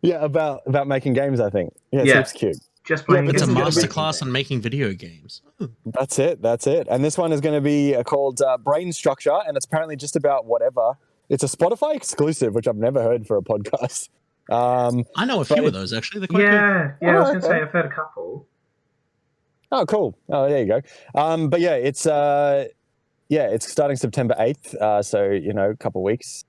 Yeah, about making games, I think. Yeah, it's cute. Just playing. It's a masterclass on making video games. That's it. And this one is going to be called Brain Structure, and it's apparently just about whatever. It's a Spotify exclusive, which I've never heard for a podcast. I know a few of those, actually. They're quite good. I was going to say I've heard a couple. Oh, cool. Oh, there you go. But yeah, it's starting September 8th, so, a couple of weeks.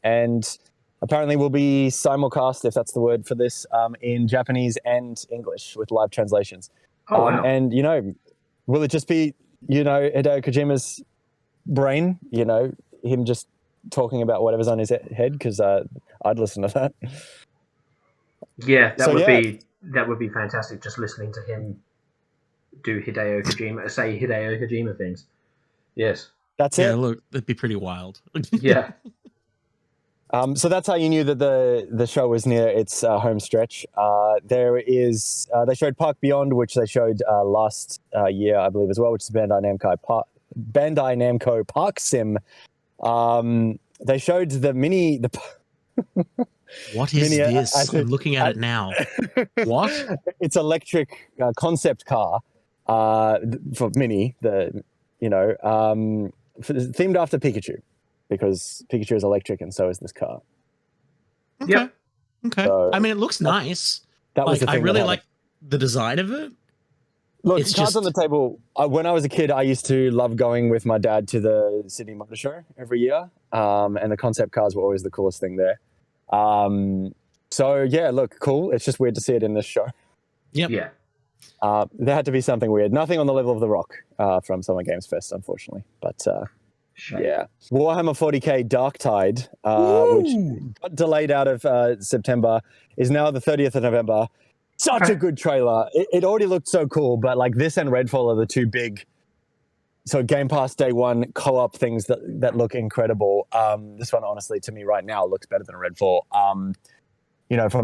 And apparently will be simulcast, if that's the word for this, in Japanese and English with live translations. Oh, wow. And, will it just be, Hideo Kojima's brain, him just talking about whatever's on his head? Because I'd listen to that. Yeah, that would be fantastic, just listening to him do Hideo Kojima things. Yes. That's it. Yeah, look, that'd be pretty wild. Yeah. So that's how you knew that the show was near its home stretch. There is they showed Park Beyond, which they showed last year, I believe, as well, which is Bandai Namco Park Sim. They showed the mini. What is this? I'm looking at it now. What? It's electric concept car for Mini. Themed after Pikachu, because Pikachu is electric and so is this car. Okay. Yep. Okay. So, I mean, it looks nice. That was Like, the thing. I really like the design of it. Look, It's cards just- on the table. When I was a kid, I used to love going with my dad to the Sydney Motor Show every year, and the concept cars were always the coolest thing there. So yeah, look, cool. It's just weird to see it in this show. Yep. Yeah. There had to be something weird. Nothing on the level of The Rock from Summer Games Fest, unfortunately. But Shame. yeah, Warhammer 40k Dark Tide, which got delayed out of September, is now the 30th of November. Such Okay. a good trailer. It already looked so cool, but like this and Redfall are the two big, so Game Pass Day One co-op things that look incredible. This one, honestly, to me right now, looks better than Redfall. From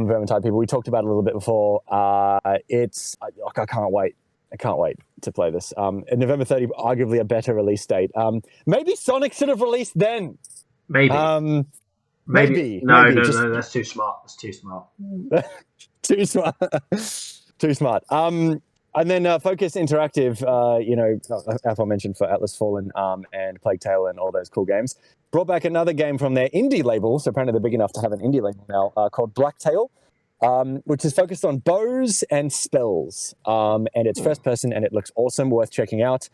the Vermintide people, we talked about it a little bit before. I can't wait. I can't wait to play this. November 30, arguably a better release date. Maybe Sonic should have released then. Maybe. Maybe. No, just- no. That's too smart. That's too smart. Too smart. Too smart. And then Focus Interactive, aforementioned for Atlas Fallen and Plague Tale and all those cool games, brought back another game from their indie label. So apparently they're big enough to have an indie label now, called Blacktail, which is focused on bows and spells. And it's first person and it looks awesome, worth checking out.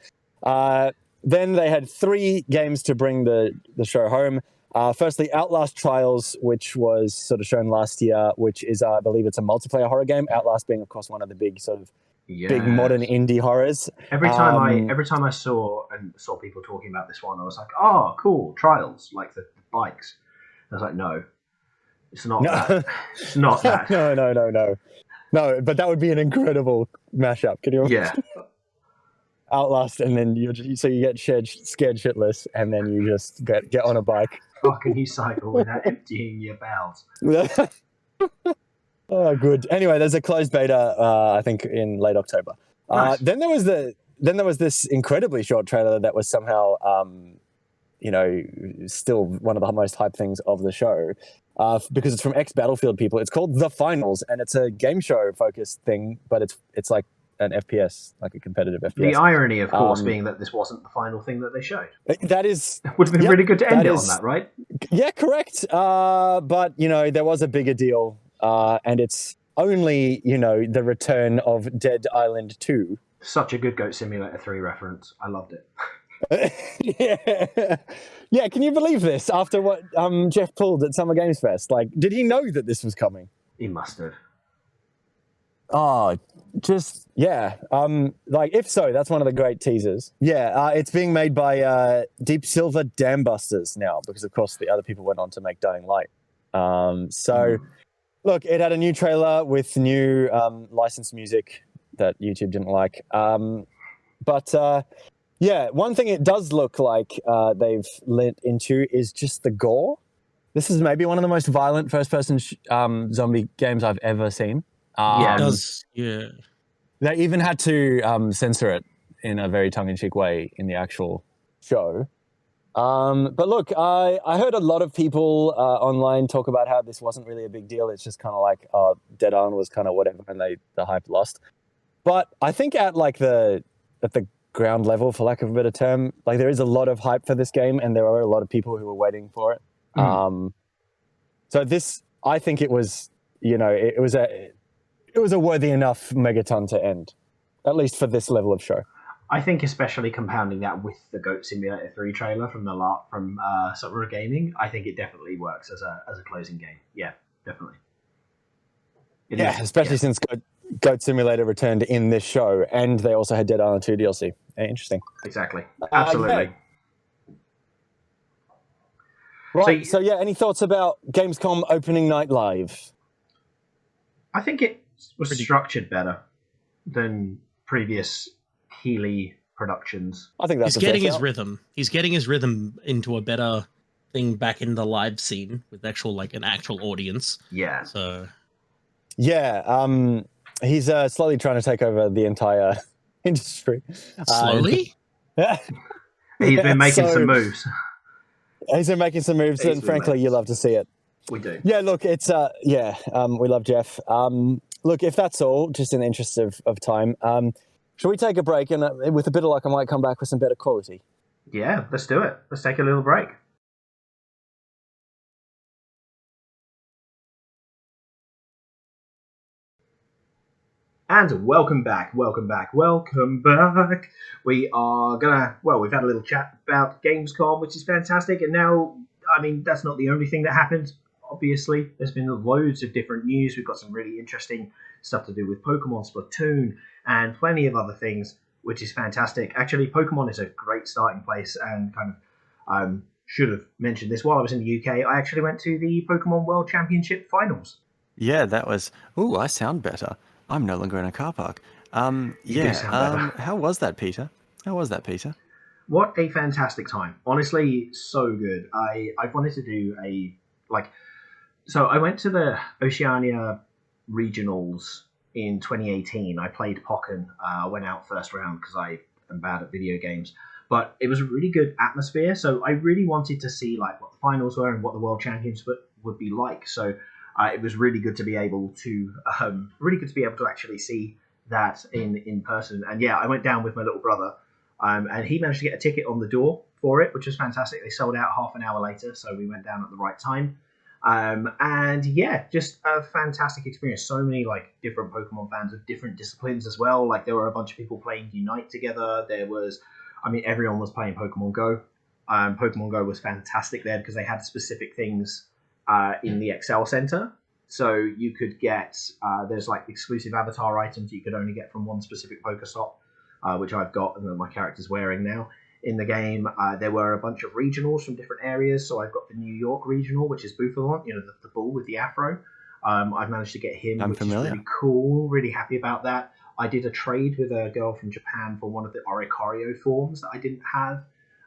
Then they had 3 games to bring the show home. Firstly, Outlast Trials, which was sort of shown last year, which is, I believe it's a multiplayer horror game. Outlast being, of course, one of the big sort of big modern indie horrors. Every time I saw people talking about this one, I was like, "Oh, cool! Trials, like the bikes." I was like, "No, it's not that. It's not that." No, but that would be an incredible mashup. Can you? Yeah. Outlast, and then you get scared shitless, and then you just get on a bike. Oh, can you cycle without emptying your bowels? Oh, good. Anyway, there's a closed beta, I think, in late October. Nice. Then there was this incredibly short trailer that was somehow, still one of the most hyped things of the show, because it's from ex-Battlefield people. It's called The Finals, and it's a game show focused thing, but it's like an FPS, like a competitive FPS. The irony, of course, being that this wasn't the final thing that they showed. That is... It would have been really good to end it on that, right? Yeah, correct. But, there was a bigger deal, and it's only, the return of Dead Island 2. Such a good Goat Simulator 3 reference. I loved it. Yeah, can you believe this? After what Jeff pulled at Summer Games Fest, like, did he know that this was coming? He must have. Oh, just yeah. If so, that's one of the great teasers. Yeah, it's being made by Deep Silver Dam Busters now, because of course the other people went on to make Dying Light. Look, it had a new trailer with new licensed music that YouTube didn't like. Yeah, one thing it does look like they've lent into is just the gore. This is maybe one of the most violent first-person zombie games I've ever seen. It does, yeah. They even had to censor it in a very tongue-in-cheek way in the actual show. But look, I heard a lot of people online talk about how this wasn't really a big deal. It's just kind of like Dead Island was kind of whatever, and the hype lost. But I think at the ground level, for lack of a better term, like there is a lot of hype for this game, and there are a lot of people who are waiting for it. So this, I think it was, it was a worthy enough megaton to end, at least for this level of show. I think especially compounding that with the Goat Simulator 3 trailer from Summer of Gaming, I think it definitely works as a closing game. Yeah, definitely. Especially since Goat Simulator returned in this show, and they also had Dead Island 2 DLC. Interesting. Exactly. Absolutely. Right. So any thoughts about Gamescom opening night live? I think it was structured better than previous Healy productions. I think that's He's getting his rhythm. He's getting his rhythm into a better thing back in the live scene with an actual audience. Yeah. So Yeah, he's slowly trying to take over the entire industry. slowly. He's been making some moves. He's been making some moves, and frankly, you love to see it. We do. Yeah, look, it's we love Jeff. Look, if that's all, just in the interest of time, shall we take a break? And with a bit of luck, I might come back with some better quality. Yeah, let's do it. Let's take a little break. And welcome back. We are we've had a little chat about Gamescom, which is fantastic. And now, I mean, that's not the only thing that happened. Obviously, there's been loads of different news. We've got some really interesting stuff to do with Pokemon, Splatoon, and plenty of other things, which is fantastic. Actually, Pokemon is a great starting place, and kind of should have mentioned this while I was in the UK. I actually went to the Pokemon World Championship finals. Yeah, that was. Ooh, I sound better. I'm no longer in a car park. You do sound better. How was that, Peter? What a fantastic time. Honestly, so good. I wanted to do so I went to the Oceania regionals in 2018. I played Pokken. I went out first round because I am bad at video games. But it was a really good atmosphere. So I really wanted to see what the finals were and what the World Championships would be like. So it was really good to be able to actually see that in person. And yeah, I went down with my little brother, and he managed to get a ticket on the door for it, which was fantastic. They sold out half an hour later, so we went down at the right time. And yeah, just a fantastic experience. So many different Pokemon fans of different disciplines as well. There were a bunch of people playing Unite together. Everyone was playing Pokemon Go. Pokemon Go was fantastic there because they had specific things in the Excel Center. So you could get, there's exclusive avatar items that you could only get from one specific Pokestop, which I've got and that my character's wearing now in the game. There were a bunch of regionals from different areas. So I've got the New York regional, which is Bouffalon, the bull with the afro. I've managed to get him, I'm which familiar. is really cool. Really happy about that. I did a trade with a girl from Japan for one of the Oricorio forms that I didn't have.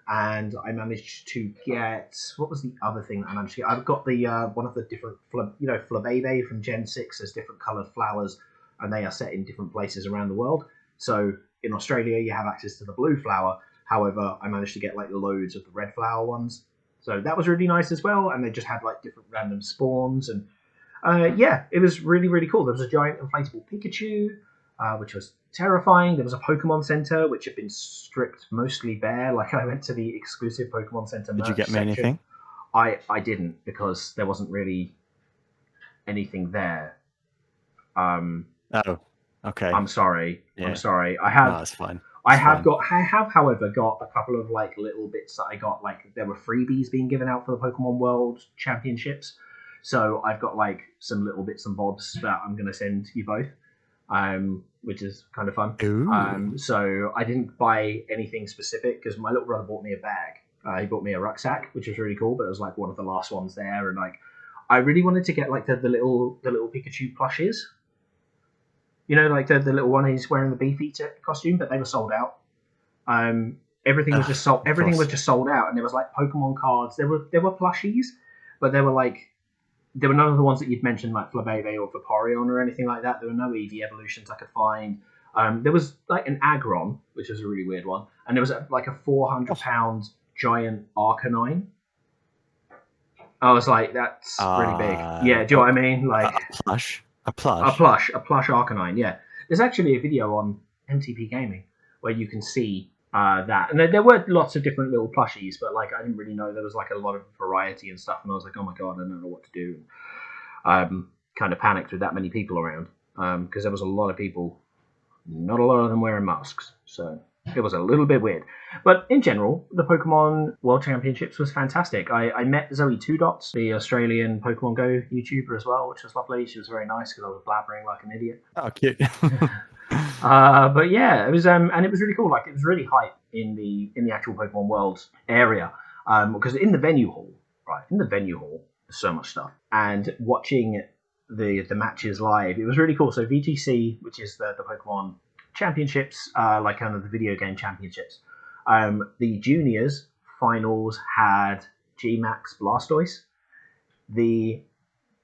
And I managed to get, what was the other thing that I managed to get? I've got the one of the different, Flabebe from Gen 6. There's different coloured flowers, and they are set in different places around the world. So in Australia, you have access to the blue flower. However, I managed to get loads of the red flower ones. So that was really nice as well. And they just had different random spawns. And yeah, it was really, really cool. There was a giant inflatable Pikachu, which was terrifying. There was a Pokemon Center, which had been stripped mostly bare. I went to the exclusive Pokemon Center merch Did you get me section. anything? I didn't, because there wasn't really anything there. Oh, okay. I'm sorry. Yeah. I'm sorry. No, that's fine. I have, however, got a couple of little bits that I got. There were freebies being given out for the Pokemon World Championships, so I've got some little bits and bobs that I'm going to send you both, which is kind of fun. Ooh. So I didn't buy anything specific because my little brother bought me a bag. He bought me a rucksack, which was really cool, but it was one of the last ones there, and I really wanted to get the little Pikachu plushes. The little one who's wearing the Beefeater costume, but they were sold out. Everything was just sold. Everything was just sold out, and there was Pokemon cards. There were plushies, but there were none of the ones that you'd mentioned, Flabebe or Vaporeon or anything like that. There were no EV evolutions I could find. There was an Aggron, which was a really weird one, and there was a 400-pound giant Arcanine. I was that's really big. Yeah, do you know what I mean? A plush. A plush Arcanine, yeah. There's actually a video on MTP Gaming where you can see that. And there were lots of different little plushies, but I didn't really know there was a lot of variety and stuff. And I was oh my god, I don't know what to do. Kind of panicked with that many people around because there was a lot of people, not a lot of them wearing masks. So it was a little bit weird. But in general, the Pokemon World Championships was fantastic. I met Zoe Two Dots, the Australian Pokemon Go YouTuber as well, which was lovely. She was very nice because I was blabbering like an idiot. Oh, cute. But yeah, it was and it was really cool. It was really hype in the actual Pokemon World area because in the venue hall, there's so much stuff. And watching the matches live, it was really cool. So VGC, which is the Pokemon Championships, kind of the video game championships. The juniors finals had G-Max Blastoise. The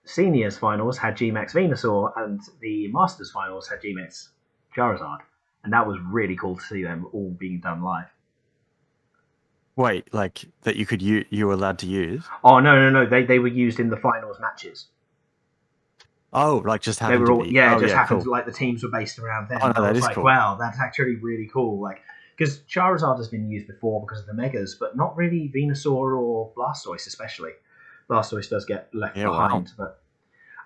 Seniors finals had G-Max Venusaur, and the Masters finals had G-Max Charizard. And that was really cool to see them all being done live. Wait, like that you were allowed to use? Oh, no. They were used in the finals matches. Oh, like just happened They were to all, be. yeah, Oh, it just happened cool. like the teams were based around them. Oh, no, I that was is like, cool. wow, that's actually really cool. Like, because Charizard has been used before because of the Megas, but not really Venusaur or Blastoise, especially. Blastoise does get left behind, but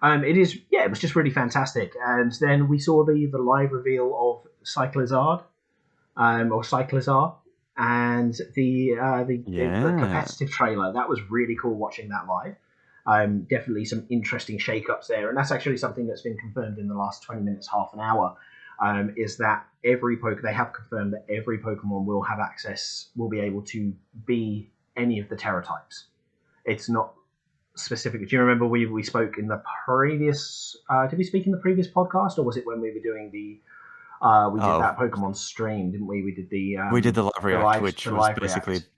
it was just really fantastic. And then we saw the live reveal of Cyclizard, or Cyclizar, and the competitive trailer. That was really cool watching that live. Definitely some interesting shake-ups there, and that's actually something that's been confirmed in the last 20 minutes, half an hour. Is that they have confirmed that every Pokemon will be able to be any of the Terra types. It's not specific. Do you remember we spoke in the previous? Did we speak in the previous podcast, or was it when we were doing the? We did that Pokemon stream, didn't we? We did the live react, which was basically react.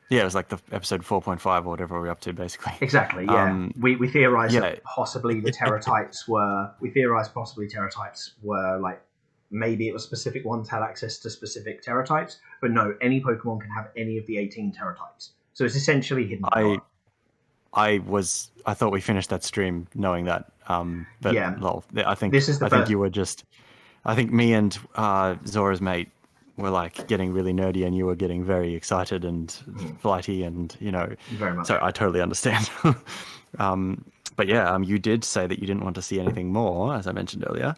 Yeah, it was like the episode 4.5 or whatever we're up to, basically. Exactly. Yeah, we theorized that possibly the Terra types were. We theorized possibly Terra types were like maybe it was specific ones had access to specific Terra types, but no, any Pokemon can have any of the 18 Terra types. So it's essentially hidden power. I thought we finished that stream knowing that. But yeah, lol, I think this is the think you were just. I think me and Zora's mate were like getting really nerdy, and you were getting very excited and flighty, and very much. So I totally understand. But yeah, you did say that you didn't want to see anything more, as I mentioned earlier.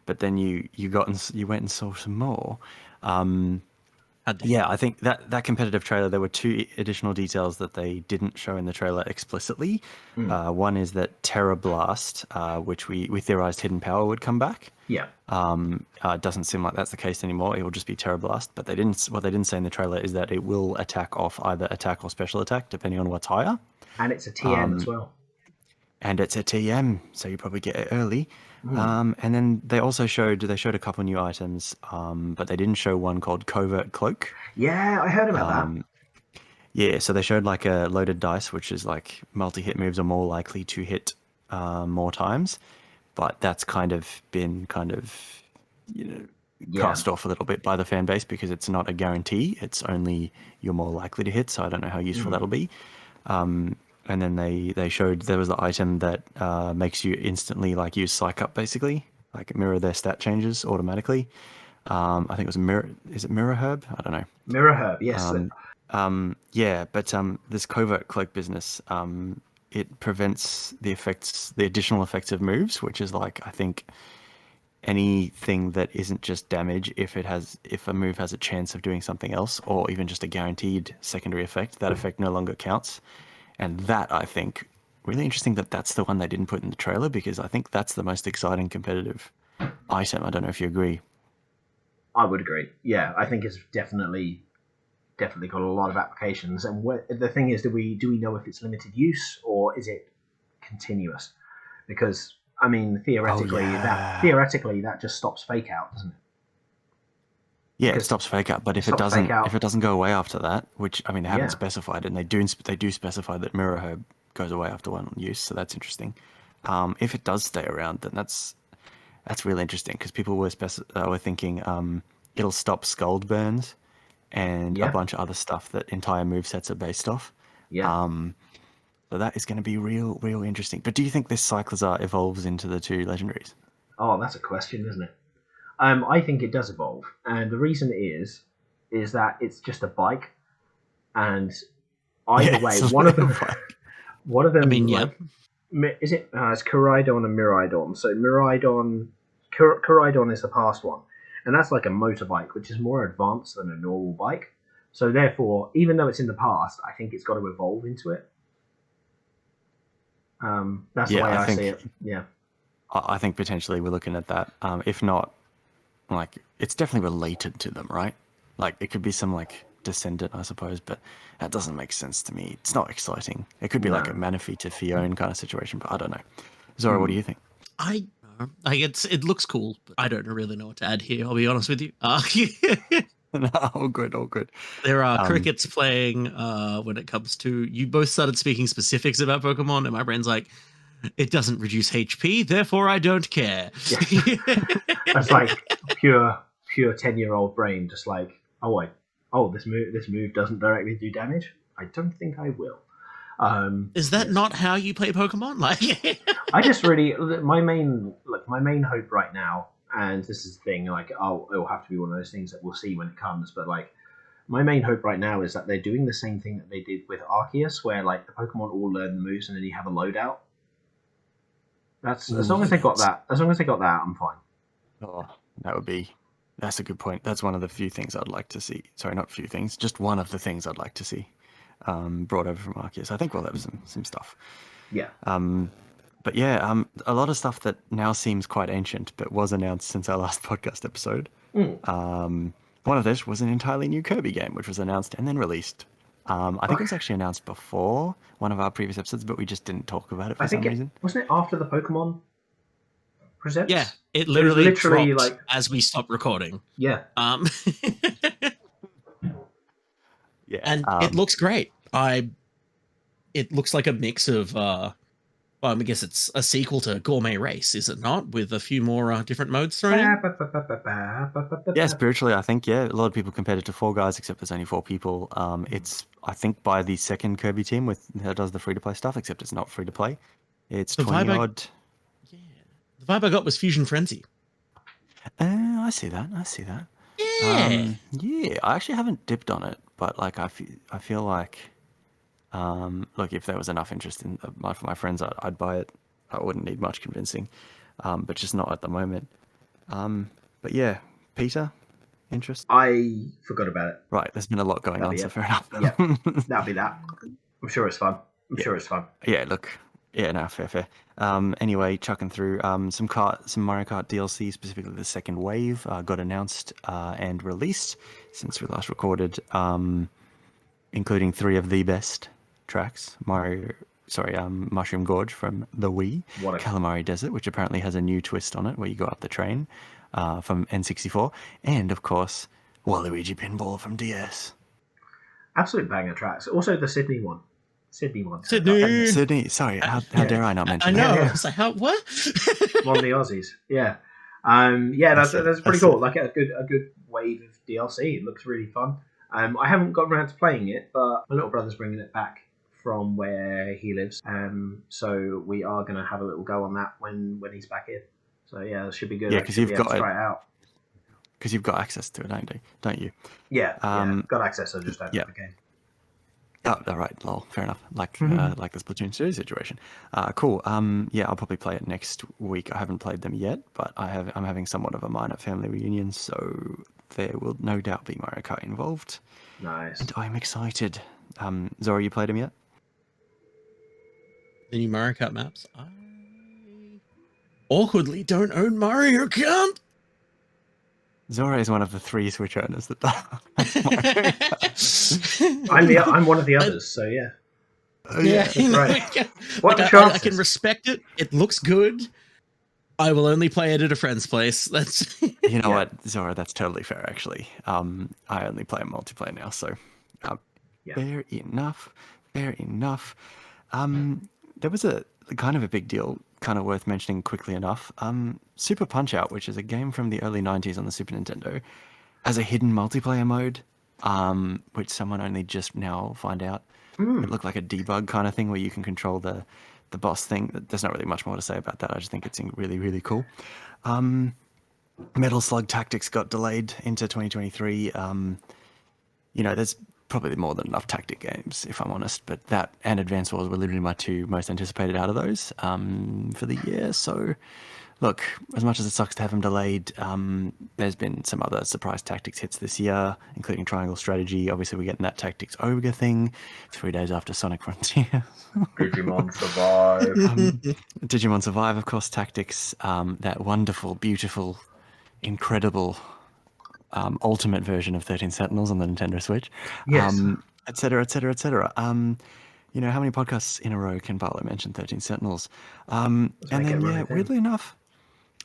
But then you went and saw some more. Yeah, I think that competitive trailer, there were 2 additional details that they didn't show in the trailer explicitly. One is that Terra Blast, which we theorized Hidden Power would come back. Yeah. It doesn't seem like that's the case anymore. It will just be Terra Blast. But what they didn't say in the trailer is that it will attack off either attack or special attack, depending on what's higher. And it's a TM as well. And it's a TM, so you probably get it early. And then they showed a couple new items, but they didn't show one called Covert Cloak. Yeah, I heard about that. Yeah, so they showed like a loaded dice, which is like multi-hit moves are more likely to hit more times, but that's been cast off a little bit by the fan base because it's not a guarantee. It's only you're more likely to hit, so I don't know how useful that'll be. And then they showed there was the item that makes you instantly like use Psych Up, basically, like mirror their stat changes automatically. I think it was is it Mirror Herb? I don't know. Mirror Herb, yes. Yeah, but this Covert Cloak business, it prevents the additional effects of moves, which is like, I think, anything that isn't just damage. If a move has a chance of doing something else, or even just a guaranteed secondary effect, that effect no longer counts. And that, I think, really interesting that that's the one they didn't put in the trailer, because I think that's the most exciting competitive item. I don't know if you agree. I would agree. Yeah, I think it's definitely got a lot of applications. And the thing is, do we know if it's limited use or is it continuous? Because I mean, theoretically, that just stops fake out, doesn't it? Yeah, it stops fake out, but if it doesn't go away after that, which I mean they haven't specified, and they do specify that Mirror Herb goes away after one use, so that's interesting. If it does stay around, then that's really interesting, because people were thinking it'll stop Scald burns and a bunch of other stuff that entire movesets are based off. Yeah. So that is going to be real interesting. But do you think this Cyclizar evolves into the 2 legendaries? Oh, that's a question, isn't it? I think it does evolve, and the reason is that it's just a bike, and either way, one of them. I mean, is it? It's Koraidon and Miraidon. So Koraidon is the past one, and that's like a motorbike, which is more advanced than a normal bike. So therefore, even though it's in the past, I think it's got to evolve into it. That's the way I see it. Yeah. I think potentially we're looking at that. If not, like, it's definitely related to them, right? Like, it could be some like descendant, I suppose, but that doesn't make sense to me. It's not exciting. It could be like a Manaphy to Fione kind of situation, but I don't know. Zora, what do you think? It looks cool, but I don't really know what to add here. I'll be honest with you. No, all good, all good. There are crickets playing when it comes to... You both started speaking specifics about Pokemon, and my brain's like, it doesn't reduce HP, therefore I don't care. Yeah. That's like pure 10-year-old brain, just like, this move doesn't directly do damage. I don't think I will. Is that not how you play Pokemon? Like, I just really my main hope right now, and this is the thing, like, it'll have to be one of those things that we'll see when it comes, but like my main hope right now is that they're doing the same thing that they did with Arceus, where like the Pokemon all learn the moves and then you have a loadout. That's as long as they got that. As long as they got that, I'm fine. Oh, that's a good point. That's one of the few things I'd like to see. Sorry, not few things, just one of the things I'd like to see brought over from Arceus. I think we'll have some stuff. Yeah. But yeah, a lot of stuff that now seems quite ancient, but was announced since our last podcast episode. One of this was an entirely new Kirby game, which was announced and then released. I think it was actually announced before one of our previous episodes, but we just didn't talk about it for some reason. Wasn't it after the Pokemon Presents? yeah, it literally dropped like as we stopped recording. Yeah. Yeah, and it looks great. It looks like a mix of I guess it's a sequel to Gourmet Race, is it not? With a few more different modes thrown in? Yeah, spiritually, I think, yeah. A lot of people compared it to Fall Guys, except there's only 4 people. It's, I think, by the second Kirby team that does the free-to-play stuff, except it's not free-to-play. It's 20-odd. Yeah. The vibe I got was Fusion Frenzy. I see that. Yeah. Yeah, I actually haven't dipped on it, but like I feel like... look, if there was enough interest in for my friends, I'd buy it. I wouldn't need much convincing, but just not at the moment. But yeah, Peter, interest? I forgot about it. Right, there's been a lot going on, so fair enough. Yeah, that'll be that. I'm sure it's fun. Sure it's fun. Yeah, look. Yeah, no, fair. Anyway, chucking through some Mario Kart DLC, specifically the second wave, got announced and released since we last recorded, including 3 of the best tracks. Mushroom Gorge from the Wii, Calamari Desert, which apparently has a new twist on it where you go up the train, from N64, and of course Waluigi Pinball from DS. Absolute banger tracks. Also the Sydney one. Sydney. Sorry, how dare I not mention I know. that? I was like, how? What? One of the Aussies. Yeah. That's pretty cool. Like a good wave of DLC. It looks really fun. I haven't gotten around to playing it, but my little brother's bringing it back from where he lives. So we are going to have a little go on that when he's back in. So yeah, it should be good. Yeah, because you've got to try it out. Because you've got access to it, don't you? Yeah, got access. I just don't have the game. Oh, all right, lol, fair enough. Like the Splatoon series situation. Cool. Yeah, I'll probably play it next week. I haven't played them yet, but I'm having somewhat of a minor family reunion, so there will no doubt be Mario Kart involved. Nice. And I'm excited. Zora, you played them yet? The new Mario Kart maps? I awkwardly don't own Mario Kart. Zora is one of the 3 Switch owners that I'm one of the others, so yeah. Yeah, right. What the chances? I can respect it. It looks good. I will only play it at a friend's place. That's you know what, Zora, that's totally fair actually. I only play multiplayer now, so fair enough. There was a kind of a big deal, kind of worth mentioning quickly enough. Super Punch-Out, which is a game from the early 90s on the Super Nintendo, has a hidden multiplayer mode, which someone only just now find out. It looked like a debug kind of thing where you can control the boss thing. There's not really much more to say about that. I just think it's really, really cool. Metal Slug Tactics got delayed into 2023. There's probably more than enough tactic games, if I'm honest, but that and Advance Wars were literally my 2 most anticipated out of those for the year. So look, as much as it sucks to have them delayed, there's been some other surprise tactics hits this year, including Triangle Strategy. Obviously, we're getting that Tactics Ogre thing 3 days after Sonic Frontier. Digimon Survive. Digimon Survive, of course, Tactics, that wonderful, beautiful, incredible ultimate version of 13 Sentinels on the Nintendo Switch. Yes. Et cetera, et cetera, et cetera. How many podcasts in a row can Barlow mention 13 Sentinels? And then, weirdly enough,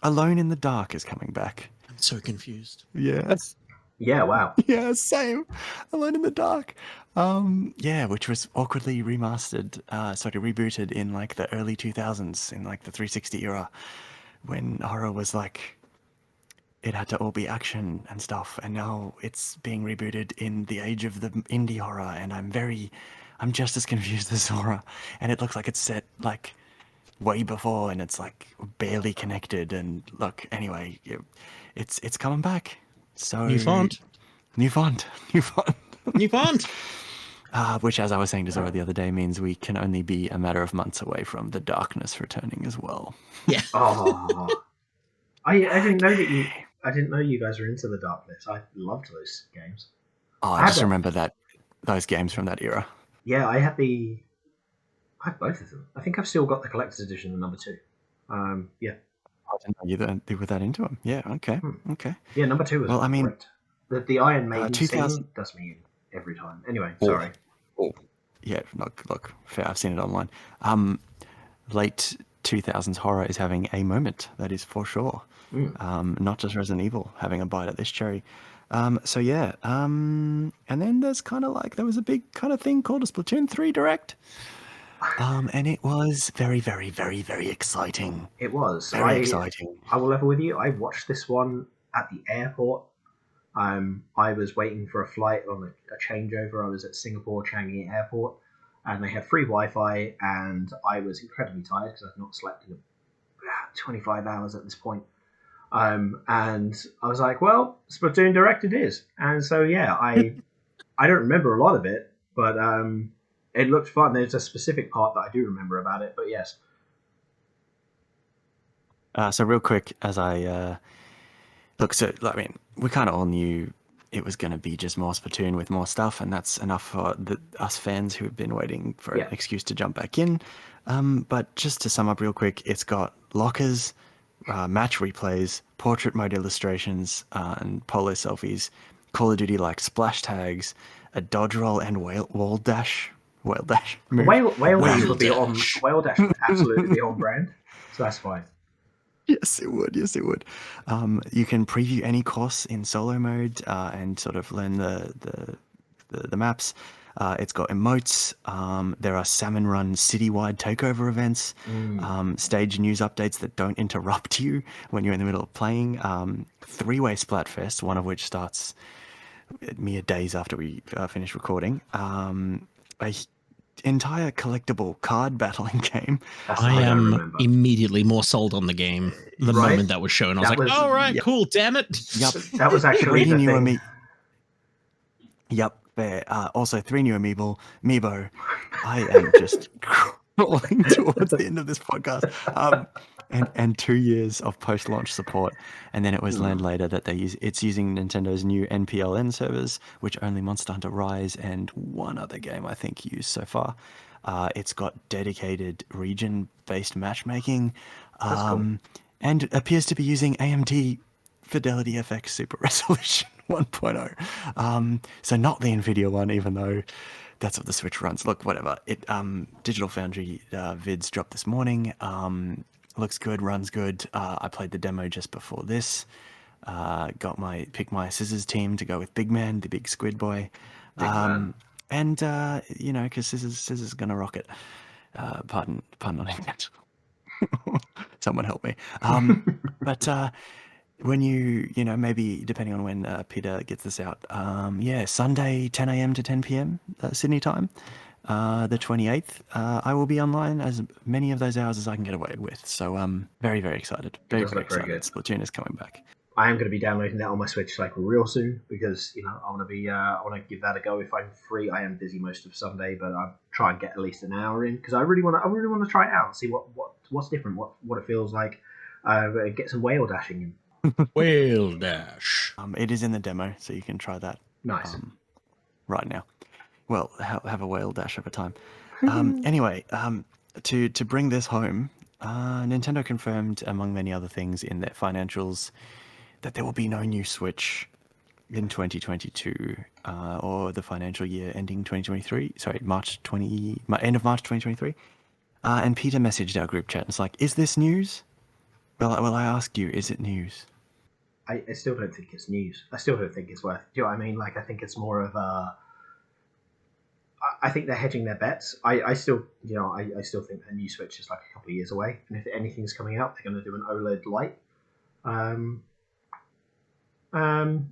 Alone in the Dark is coming back. I'm so confused. Yes. Yeah, wow. Yeah, same. Alone in the Dark. Yeah, which was awkwardly rebooted in like the early 2000s in like the 360 era, when horror was like it had to all be action and stuff, and now it's being rebooted in the age of the indie horror, and I'm just as confused as Zora, and it looks like it's set like way before, and it's like barely connected. And look, anyway, it's coming back. So New font. new font, new font. New font. Which, as I was saying to Zora the other day, means we can only be a matter of months away from the darkness returning as well. Yeah. Oh, I didn't know that you. I didn't know you guys were into the darkness. I loved those games. Oh, I just remember those games from that era. Yeah, I had both of them. I think I've still got the collector's edition, the number 2. Yeah. I didn't know you were that into them. Yeah, okay, okay. Yeah, number 2 was. Well, I mean, great. The Iron Maiden 2000 scene does me in every time. Anyway, sorry. Yeah, look, fair. I've seen it online. Late 2000s horror is having a moment, that is for sure. Not just Resident Evil having a bite at this cherry. So yeah, and then there's there was a big kind of thing called a Splatoon 3 Direct. And it was very, very, very, very exciting. It was very exciting. I will level with you. I watched this one at the airport. I was waiting for a flight on a changeover. I was at Singapore Changi Airport, and they had free Wi-Fi, and I was incredibly tired because I've not slept in 25 hours at this point. And I was like, well, Splatoon Direct it is. And so, yeah, I don't remember a lot of it, but it looked fun. There's a specific part that I do remember about it, but yes. So real quick, as I look, so I mean, we kind of all knew it was going to be just more Splatoon with more stuff, and that's enough for us fans who have been waiting for an excuse to jump back in. But just to sum up real quick, it's got lockers, match replays, portrait mode illustrations, and polo selfies, Call of Duty like splash tags, a dodge roll and whale dash move. Whale dash would be on. Whale dash would absolutely be on brand, so that's fine. Yes, it would. Yes, it would. You can preview any course in solo mode and sort of learn the maps. It's got emotes. There are salmon run citywide takeover events, stage news updates that don't interrupt you when you're in the middle of playing. 3-way Splatfest, one of which starts mere days after we finish recording. A entire collectible card battling game. I am immediately more sold on the game the moment that was shown. I was like, "All right, cool, damn it!" Yep, that was actually the thing. Yep. There. Also, 3 new amiibo. I am just crawling towards the end of this podcast. And 2 years of post-launch support, and then it was learned later that it's using Nintendo's new NPLN servers, which only Monster Hunter Rise and one other game I think used so far. It's got dedicated region-based matchmaking, and appears to be using AMD Fidelity FX Super Resolution 1.0. So not the Nvidia one, even though that's what the Switch runs. Look, whatever. Digital Foundry vids dropped this morning. Looks good, runs good. I played the demo just before this. Picked my scissors team to go with Big Man, the big squid boy. And because scissors is gonna rock it. Pardon on it. Someone help me. But when maybe depending on when Peter gets this out, Sunday 10 a.m. to 10 p.m. Sydney time. The 28th, I will be online as many of those hours as I can get away with. So I'm very, very excited. Very, very excited. Very good. Splatoon is coming back. I am going to be downloading that on my Switch like real soon because I want to give that a go if I'm free. I am busy most of Sunday, but I'll try and get at least an hour in because I really want to try it out and see what's different, what it feels like. Get some whale dashing in. Whale dash. It is in the demo, so you can try that. Nice. Right now. Well, have a whale dash of a time. Anyway, to bring this home, Nintendo confirmed, among many other things in their financials, that there will be no new Switch in 2022 or the financial year ending 2023. Sorry, end of March 2023. And Peter messaged our group chat and was like, "Is this news?" Well, I asked you, is it news? I still don't think it's news. I still don't think it's worth. Do you know what I mean? Like, I think it's more of a. I think they're hedging their bets. I still, I still think the new Switch is like a couple of years away, and if anything's coming out, they're going to do an OLED light.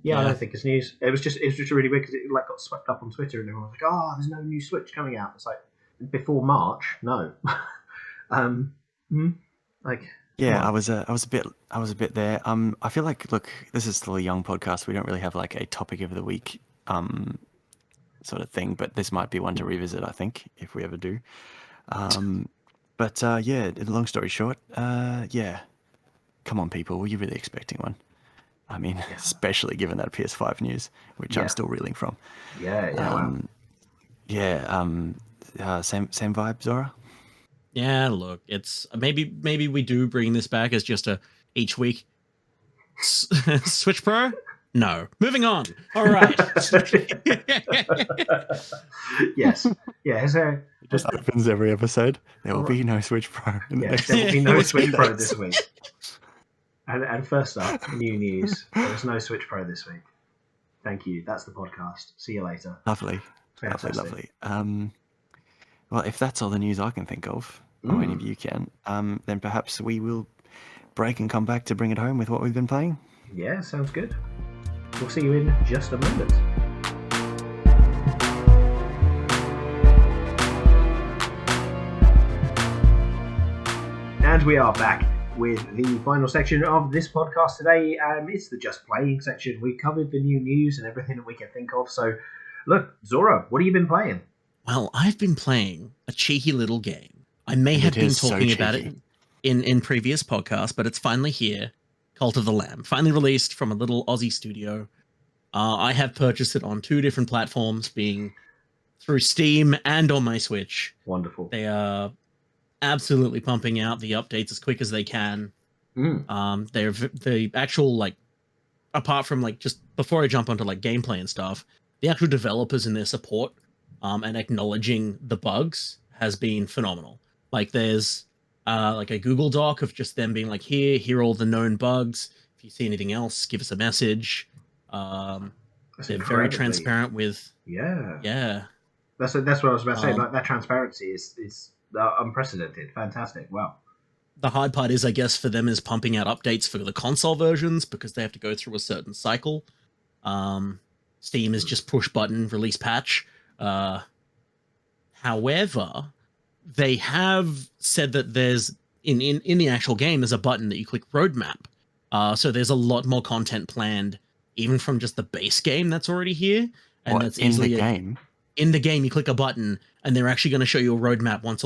Yeah, I don't think it's news. It was just really weird because it like got swept up on Twitter, and everyone was like, "Oh, there's no new Switch coming out." It's like before March, no. Like. Yeah, I was a bit there. I feel like, look, this is still a young podcast. We don't really have like a topic of the week, sort of thing, but this might be one to revisit, I think, if we ever do. But yeah, long story short, yeah, come on, people, were you really expecting one? I mean, especially given that PS5 news, which I'm still reeling from. Wow. Same vibe, Zora. Yeah, look, it's maybe we do bring this back as just a each week Switch Pro. No, moving on. All right. Yes. Yeah. It just opens every episode. There will be no Switch Pro. There will be no Switch Pro this week. And first up, new news. There was no Switch Pro this week. Thank you. That's the podcast. See you later. Lovely. Fantastic. Lovely. Well, if that's all the news I can think of, or any of you can, then perhaps we will break and come back to bring it home with what we've been playing. Yeah, sounds good. We'll see you in just a moment. And we are back with the final section of this podcast today. It's the Just Playing section. We covered the new news and everything that we can think of. So, look, Zora, what have you been playing? Well, I've been playing a cheeky little game. I may have been talking about it in previous podcasts, but it's finally here. Cult of the Lamb, finally released from a little Aussie studio. I have purchased it on 2 different platforms, being through Steam and on my Switch. Wonderful. They are absolutely pumping out the updates as quick as they can. They're the actual, like, apart from like just before I jump onto like gameplay and stuff, the actual developers and their support and acknowledging the bugs has been phenomenal. Like there's like a Google Doc of just them being like, here are all the known bugs. If you see anything else, give us a message. They're very transparent with. Yeah. That's what I was about to say. Like that transparency is unprecedented. Fantastic. Wow. The hard part is, I guess, for them is pumping out updates for the console versions because they have to go through a certain cycle. Steam is just push button, release patch. However, they have said that there's in the actual game there's a button that you click roadmap. So there's a lot more content planned, even from just the base game that's already here. And that's easily in the game. In the game, you click a button, and they're actually going to show you a roadmap once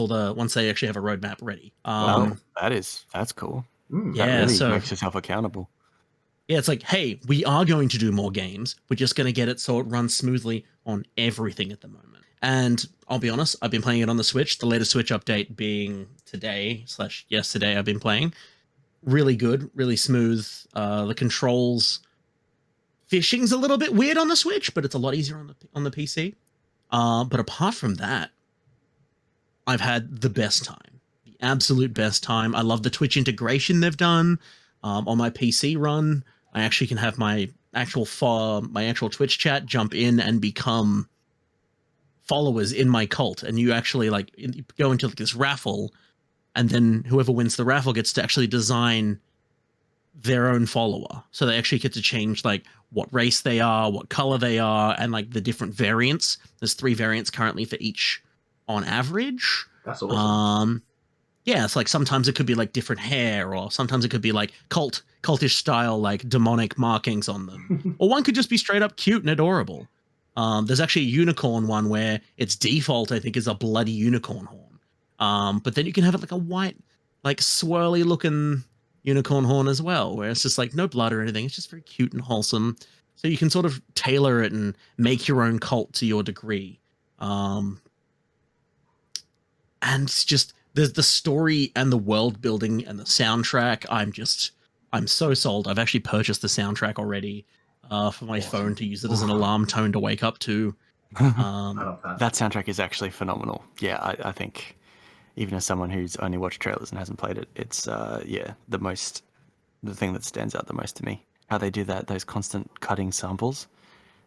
they actually have a roadmap ready. That's cool. Yeah, that really makes yourself accountable. Yeah, it's like, hey, we are going to do more games. We're just going to get it so it runs smoothly on everything at the moment. And I'll be honest, I've been playing it on the Switch. The latest Switch update being today/yesterday. I've been playing. Really good, really smooth. The controls, fishing's a little bit weird on the Switch, but it's a lot easier on the PC. But apart from that, I've had the best time. The absolute best time. I love the Twitch integration they've done. On my PC run, I actually can have my actual Twitch chat jump in and become followers in my cult. And you actually go into this raffle, and then whoever wins the raffle gets to actually design their own follower. So they actually get to change what race they are, what color they are, and the different variants. There's 3 variants currently for each on average. That's awesome. Yeah, it's sometimes it could be different hair, or sometimes it could be cultish style, demonic markings on them. Or one could just be straight up cute and adorable. There's actually a unicorn one where its default, I think, is a bloody unicorn horn. But then you can have it a white, swirly looking unicorn horn as well, where it's just no blood or anything. It's just very cute and wholesome. So you can sort of tailor it and make your own cult to your degree. And it's just the story and the world building and the soundtrack. I'm so sold. I've actually purchased the soundtrack already for my phone to use it as an alarm tone to wake up to. I love that. That soundtrack is actually phenomenal. Yeah, I think even as someone who's only watched trailers and hasn't played it, it's the thing that stands out the most to me. how they do that, those constant cutting samples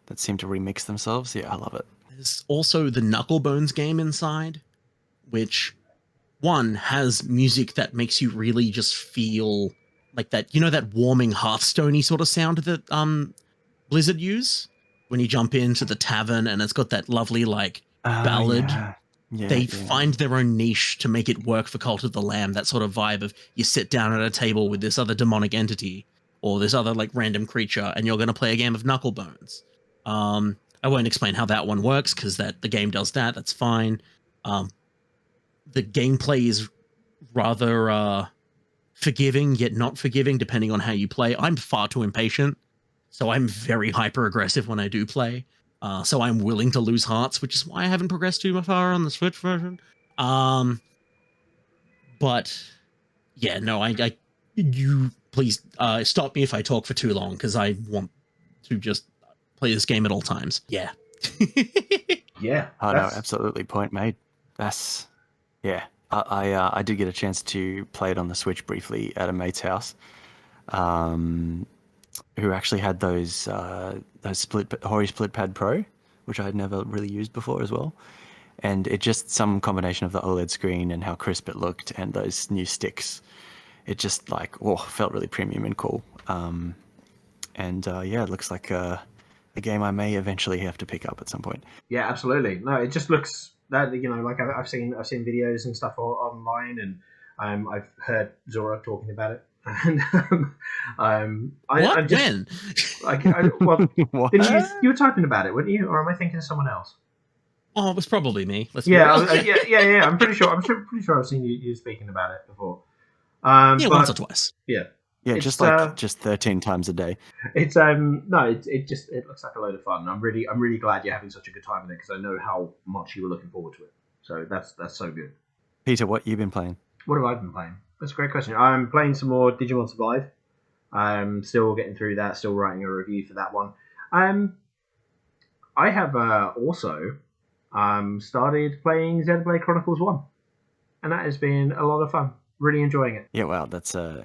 that seem to remix themselves. Yeah, I love it. There's also the Knucklebones game inside, which one has music that makes you really just feel like that, that warming Hearthstone-y sort of sound that Blizzard use when you jump into the tavern, and it's got that lovely ballad. They find their own niche to make it work for Cult of the Lamb, that sort of vibe of you sit down at a table with this other demonic entity or this other random creature, and you're going to play a game of Knucklebones. I won't explain how that one works because the game does that. That's fine. The gameplay is rather forgiving yet not forgiving depending on how you play. I'm far too impatient, so I'm very hyper aggressive when I do play. So I'm willing to lose hearts, which is why I haven't progressed too far on the Switch version. But yeah, no, you please stop me if I talk for too long because I want to just play this game at all times. Yeah. Yeah. Oh no, absolutely. Point made. That's yeah. I did get a chance to play it on the Switch briefly at a mate's house, who actually had those Hori Split Pad Pro, which I had never really used before as well. And it just some combination of the OLED screen and how crisp it looked and those new sticks, it just felt really premium and cool. It looks like a game I may eventually have to pick up at some point. Yeah, absolutely. No, it just looks that I've seen videos and stuff online, and I've heard Zora talking about it. And what? When? What? Didn't you were typing about it, weren't you? Or am I thinking of someone else? Oh, it was probably me. Yeah. I'm pretty sure. Pretty sure I've seen you speaking about it before. Once or twice. Yeah. Yeah, just 13 times a day. It's it looks like a load of fun. I'm really glad you're having such a good time with it because I know how much you were looking forward to it. So that's so good. Peter, what you been playing? What have I been playing? That's a great question. I'm playing some more Digimon Survive. I'm still getting through that. Still writing a review for that one. I have also started playing Xenoblade Chronicles 1, and that has been a lot of fun. Really enjoying it. Yeah, wow, it's a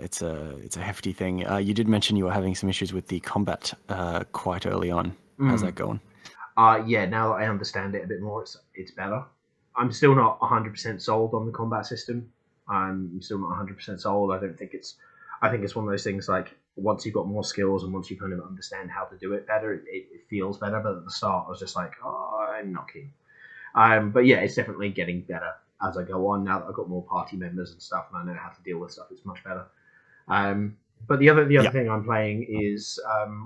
hefty thing. You did mention you were having some issues with the combat quite early on. How's that going? Yeah, now that I understand it a bit more, it's better. I'm still not 100% sold on the combat system. I'm still not 100% sold. I think it's one of those things like once you've got more skills and once you kind of understand how to do it better, it feels better. But at the start, I was just like, oh, I'm not keen. But yeah, it's definitely getting better as I go on. Now that I've got more party members and stuff, and I know how to deal with stuff, it's much better. But the other thing I'm playing is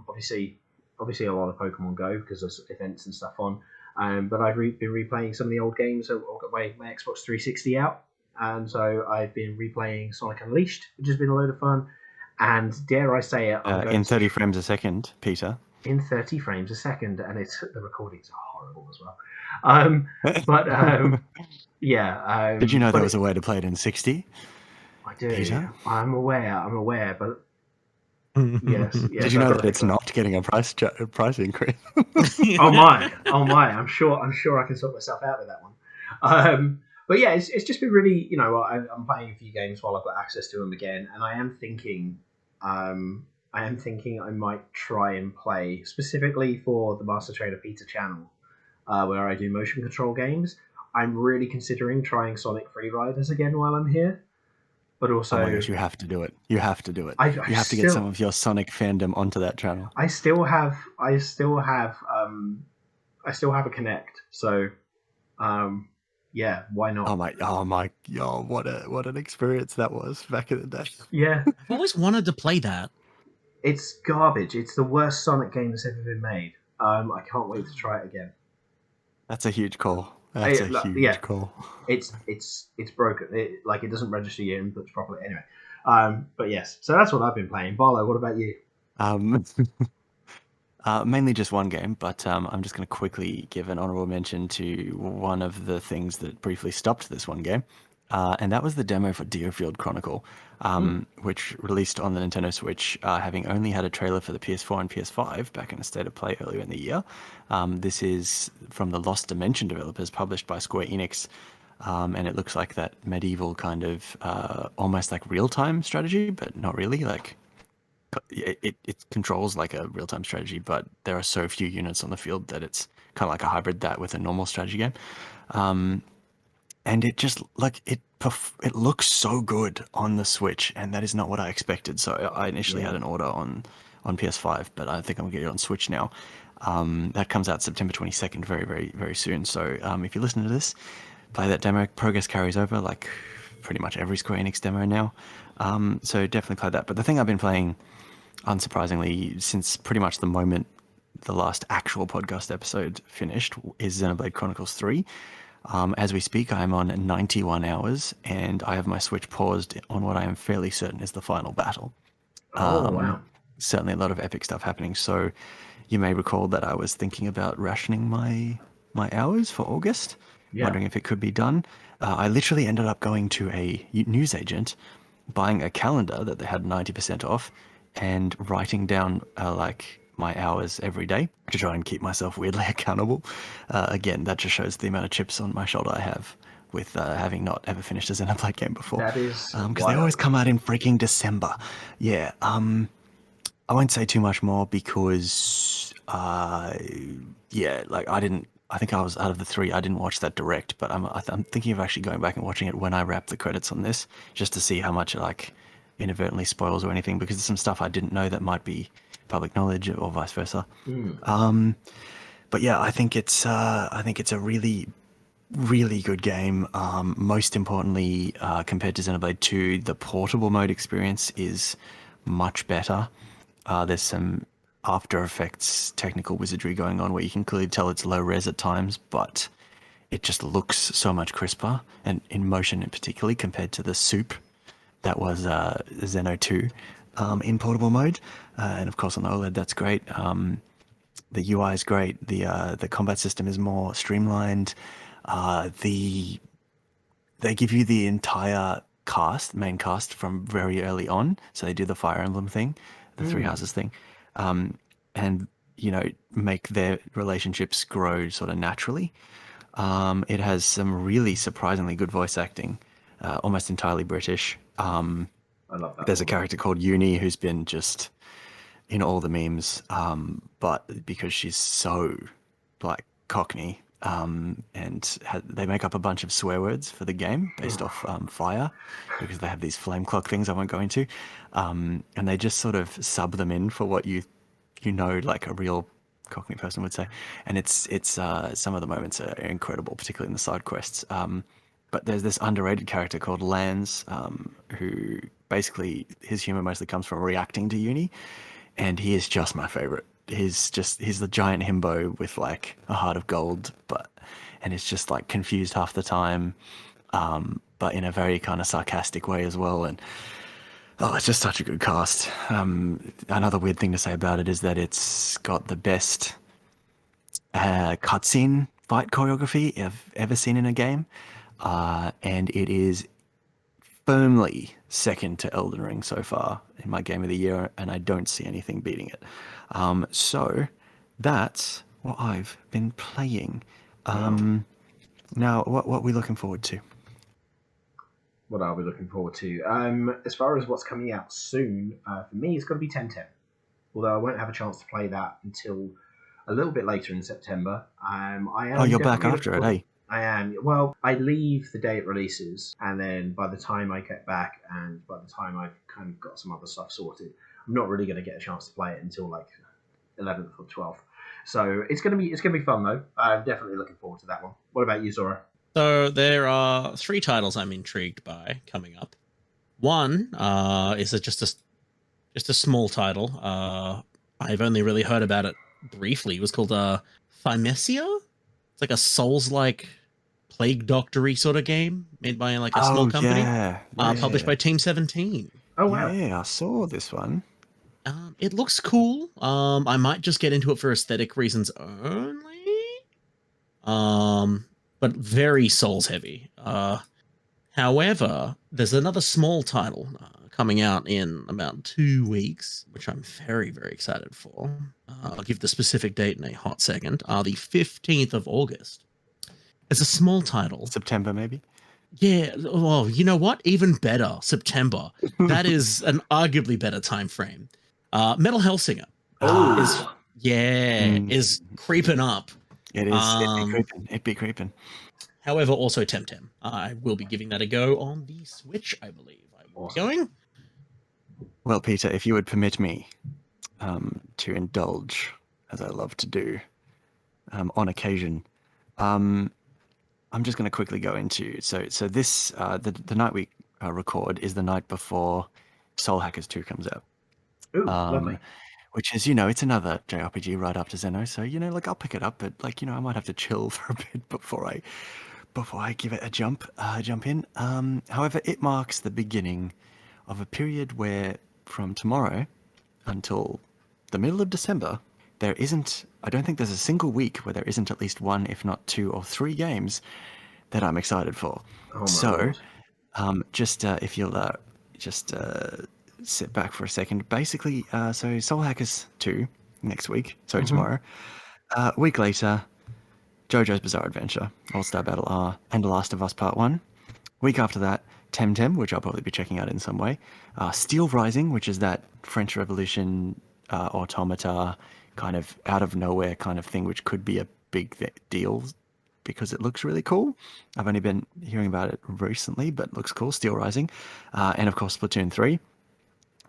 obviously a lot of Pokemon Go because there's events and stuff on. But I've been replaying some of the old games. So I've got my Xbox 360 out, and so I've been replaying Sonic Unleashed, which has been a load of fun. And dare I say it, in 30 frames a second, Peter. In 30 frames a second, and the recordings are horrible as well. Yeah. Did you know there was a way to play it in 60? I do. Peter? I'm aware, but yes. Did you know that it's not getting a price increase? Oh my! I'm sure I can sort myself out with that one. But yeah, it's just been really, I'm playing a few games while I've got access to them again, and I am thinking I might try and play specifically for the Master Trainer Peter channel, where I do motion control games. I'm really considering trying Sonic Free Riders again while I'm here. But also, oh my gosh, you have to do it. You have to do it. You have to get some of your Sonic fandom onto that channel. I still have a Connect. So, yeah, why not? What an experience that was back in the day. Yeah, I've always wanted to play that. It's garbage. It's the worst Sonic game that's ever been made. I can't wait to try it again. That's a huge call. That's a huge call. It's broken. It doesn't register your inputs properly. Anyway, but yes. So that's what I've been playing. Barlow, what about you? Mainly just one game, but I'm just going to quickly give an honorable mention to one of the things that briefly stopped this one game, and that was the demo for Deerfield Chronicle, which released on the Nintendo Switch, having only had a trailer for the PS4 and PS5 back in a state of play earlier in the year. This is from the Lost Dimension developers, published by Square Enix, and it looks like that medieval kind of almost like real-time strategy, but not really, like it controls like a real time strategy, but there are so few units on the field that it's kind of like a hybrid that with a normal strategy game. And it just like it looks so good on the Switch, and that is not what I expected. So I initially had an order on PS5, but I think I'm gonna get it on Switch now. That comes out September 22nd, very, very, very soon. So if you listen to this, play that demo. Progress carries over, like pretty much every Square Enix demo now. So definitely play that. But the thing I've been playing, unsurprisingly, since pretty much the moment the last actual podcast episode finished, is Xenoblade Chronicles 3. As we speak, I'm on 91 hours, and I have my Switch paused on what I am fairly certain is the final battle. Wow. Certainly a lot of epic stuff happening. So you may recall that I was thinking about rationing my hours for August, wondering if it could be done. I literally ended up going to a newsagent, buying a calendar that they had 90% off, and writing down like my hours every day to try and keep myself weirdly accountable. Again, that just shows the amount of chips on my shoulder I have with having not ever finished a Xenoblade game before. That is because they always come out in freaking December. Yeah. I won't say too much more because like I think I was out of the three. I didn't watch that direct, but I'm thinking of actually going back and watching it when I wrap the credits on this, just to see how much it like inadvertently spoils or anything, because there's some stuff I didn't know that might be public knowledge or vice versa. But yeah, I think it's a really, really good game. Most importantly, compared to Xenoblade 2, the portable mode experience is much better. There's some After Effects technical wizardry going on where you can clearly tell it's low res at times, but it just looks so much crisper, and in motion in particularly, compared to the soup that was Xeno 2 in portable mode. And of course on the OLED, that's great. The UI is great. The combat system is more streamlined. They give you the entire main cast from very early on. So they do the Fire Emblem thing, the Three Houses thing, and make their relationships grow sort of naturally. It has some really surprisingly good voice acting, almost entirely British. I love that. There's a character called Uni who's been just in all the memes, but because she's so like Cockney, and they make up a bunch of swear words for the game based off fire, because they have these flame clock things I won't go into, and they just sort of sub them in for what you like a real Cockney person would say, and it's some of the moments are incredible, particularly in the side quests. But there's this underrated character called Lance, who basically his humor mostly comes from reacting to Uni, and he is just my favorite. He's the giant himbo with like a heart of gold, and it's just like confused half the time, but in a very kind of sarcastic way as well. And it's just such a good cast. Another weird thing to say about it is that it's got the best cutscene fight choreography I've ever seen in a game. And it is firmly second to Elden Ring so far in my game of the year, and I don't see anything beating it. So that's what I've been playing. Now, what are we looking forward to? What are we looking forward to? As far as what's coming out soon, for me, it's going to be 1010. Although I won't have a chance to play that until a little bit later in September. I am. You're back after it, eh? I am. Well, I leave the day it releases, and then by the time I get back, and by the time I've kind of got some other stuff sorted, I'm not really going to get a chance to play it until like 11th or 12th. So it's going to be fun though. I'm definitely looking forward to that one. What about you, Zora? So there are 3 titles I'm intrigued by coming up. One is just a small title. I've only really heard about it briefly. It was called Thymesia. It's like a Souls-like plague doctory sort of game made by like a small company. Yeah. Published by Team 17. Oh wow! Yeah, I saw this one. It looks cool. I might just get into it for aesthetic reasons only. But very Souls heavy. However, there's another small title coming out in about 2 weeks, which I'm very, very excited for. I'll give the specific date in a hot second. The 15th of August. It's a small title. September, maybe? Yeah. Well, you know what? Even better. September. That is an arguably better time frame. Metal Hellsinger Oh. is creeping up. It is. Um, It'd be creeping. However, also Temtem. I will be giving that a go on the Switch, I believe. I will be going. Well, Peter, if you would permit me to indulge, as I love to do on occasion, I'm just going to quickly go into so this the night we record is the night before Soul Hackers 2 comes out. Ooh, lovely. Which is, it's another JRPG right after Xeno, so like I'll pick it up, but like I might have to chill for a bit before I give it a jump in. However, it marks the beginning of a period where from tomorrow until the middle of December, I don't think there's a single week where there isn't at least one, if not two or three games that I'm excited for. Oh my So, Lord. if you'll just sit back for a second, basically, so Soul Hackers 2 next week, sorry, tomorrow. A week later, JoJo's Bizarre Adventure, All-Star Battle R, and The Last of Us Part 1. Week after that, Temtem, which I'll probably be checking out in some way. Steel Rising, which is that French Revolution automata kind of out of nowhere kind of thing, which could be a big deal because it looks really cool. I've only been hearing about it recently, but it looks cool. Steel Rising. And of course, Splatoon 3.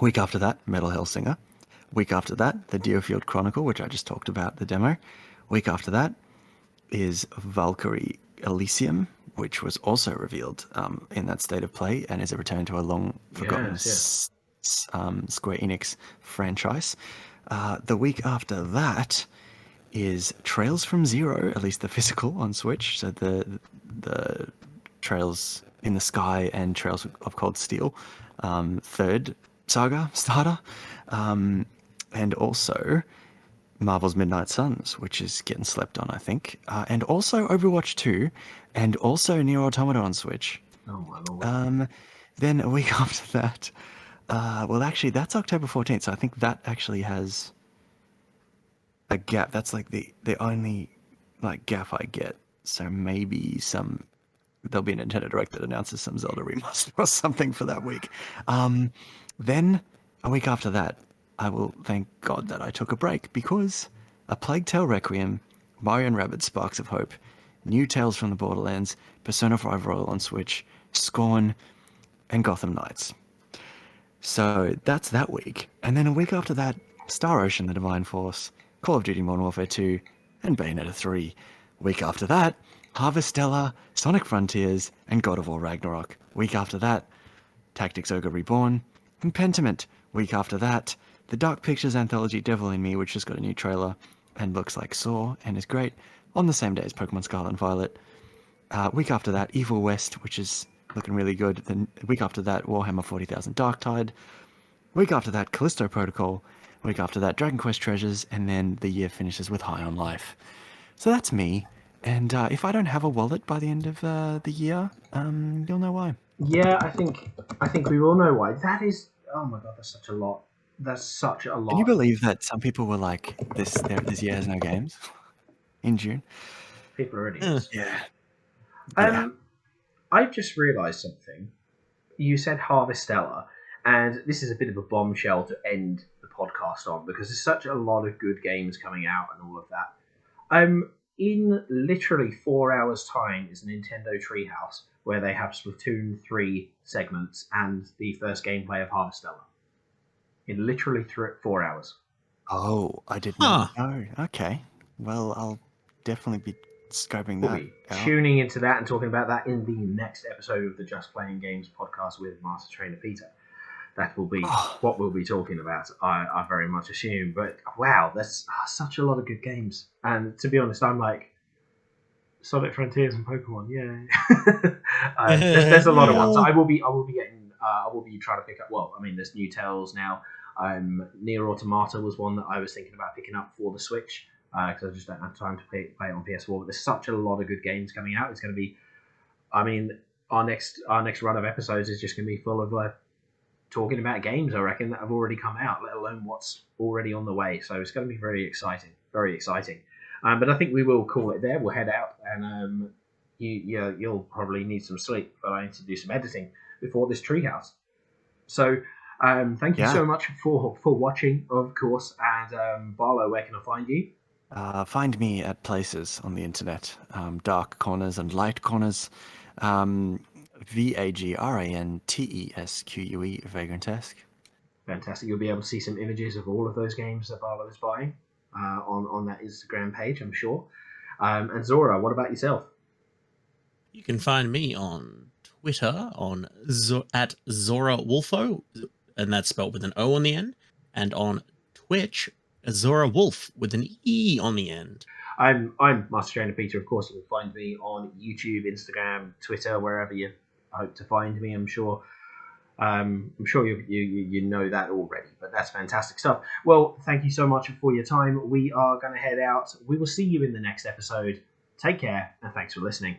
Week after that, Metal Hellsinger. Week after that, the Deerfield Chronicle, which I just talked about, the demo. Week after that is Valkyrie Elysium, which was also revealed in that state of play and is a return to a long-forgotten Square Enix franchise. The week after that is Trails from Zero, at least the physical on Switch, so the Trails in the Sky and Trails of Cold Steel, third saga starter, and also Marvel's Midnight Suns, which is getting slept on, I think, and also Overwatch 2, and also Nier Automata on Switch. Oh my Lord. Then a week after that, well, actually, that's October 14th, so I think that actually has a gap. That's like the only like gap I get. So maybe there'll be a Nintendo Direct that announces some Zelda remaster or something for that week. Then a week after that, I will thank God that I took a break because A Plague Tale Requiem, Mario and Rabbids Sparks of Hope, New Tales from the Borderlands, Persona 5 Royal on Switch, Scorn, and Gotham Knights. So that's that week. And then a week after that, Star Ocean, The Divine Force, Call of Duty Modern Warfare 2, and Bayonetta 3. Week after that, Harvestella, Sonic Frontiers, and God of War Ragnarok. Week after that, Tactics Ogre Reborn, and Pentiment. Week after that, the Dark Pictures anthology Devil in Me, which just got a new trailer and looks like Saw and is great, on the same day as Pokemon Scarlet and Violet. Week after that, Evil West, which is looking really good. The week after that, Warhammer 40,000 Darktide. Week after that, Callisto Protocol. Week after that, Dragon Quest Treasures, and then the year finishes with High on Life. So that's me. And if I don't have a wallet by the end of the year, you'll know why. Yeah, I think we all know why. That is, oh my God, that's such a lot. That's such a lot. Can you believe that some people were like, this year has no games in June? People are idiots. Yeah. I've just realised something. You said Harvestella, and this is a bit of a bombshell to end the podcast on because there's such a lot of good games coming out and all of that. In literally 4 hours' time is Nintendo Treehouse, where they have Splatoon 3 segments and the first gameplay of Harvestella. In literally 4 hours. Oh, I did not know. Okay. Well, I'll definitely be scoping that out. Tuning into that and talking about that in the next episode of the Just Playing Games podcast with Master Trainer Peter. That will be what we'll be talking about, I very much assume. But wow, that's such a lot of good games. And to be honest, I'm like, Sonic Frontiers and Pokemon, yeah. There's a lot of ones. I will be trying to pick up. Well, I mean, there's New Tales now. Nier Automata was one that I was thinking about picking up for the Switch because I just don't have time to play it on PS4. But there's such a lot of good games coming out. It's going to be, I mean, our next run of episodes is just going to be full of talking about games, I reckon, that have already come out, let alone what's already on the way. So it's going to be very exciting, very exciting. But I think we will call it there. We'll head out, and you'll probably need some sleep, but I need to do some editing before this treehouse. So Thank you Yeah. so much for watching, of course. And Barlow, where can I find you? Find me at places on the internet, dark corners and light corners. VAGRANTESQUE, Vagrantesque. Fantastic. You'll be able to see some images of all of those games that Barlow is buying on that Instagram page, I'm sure. And Zora, what about yourself? You can find me on Twitter at Zora Wolfo, and that's spelled with an O on the end, and on Twitch, Zora Wolf with an E on the end. I'm Master Trainer Peter. Of course, you can find me on YouTube, Instagram, Twitter, wherever you hope to find me. I'm sure you know that already, but that's fantastic stuff. Well, thank you so much for your time. We are going to head out. We will see you in the next episode. Take care, and thanks for listening.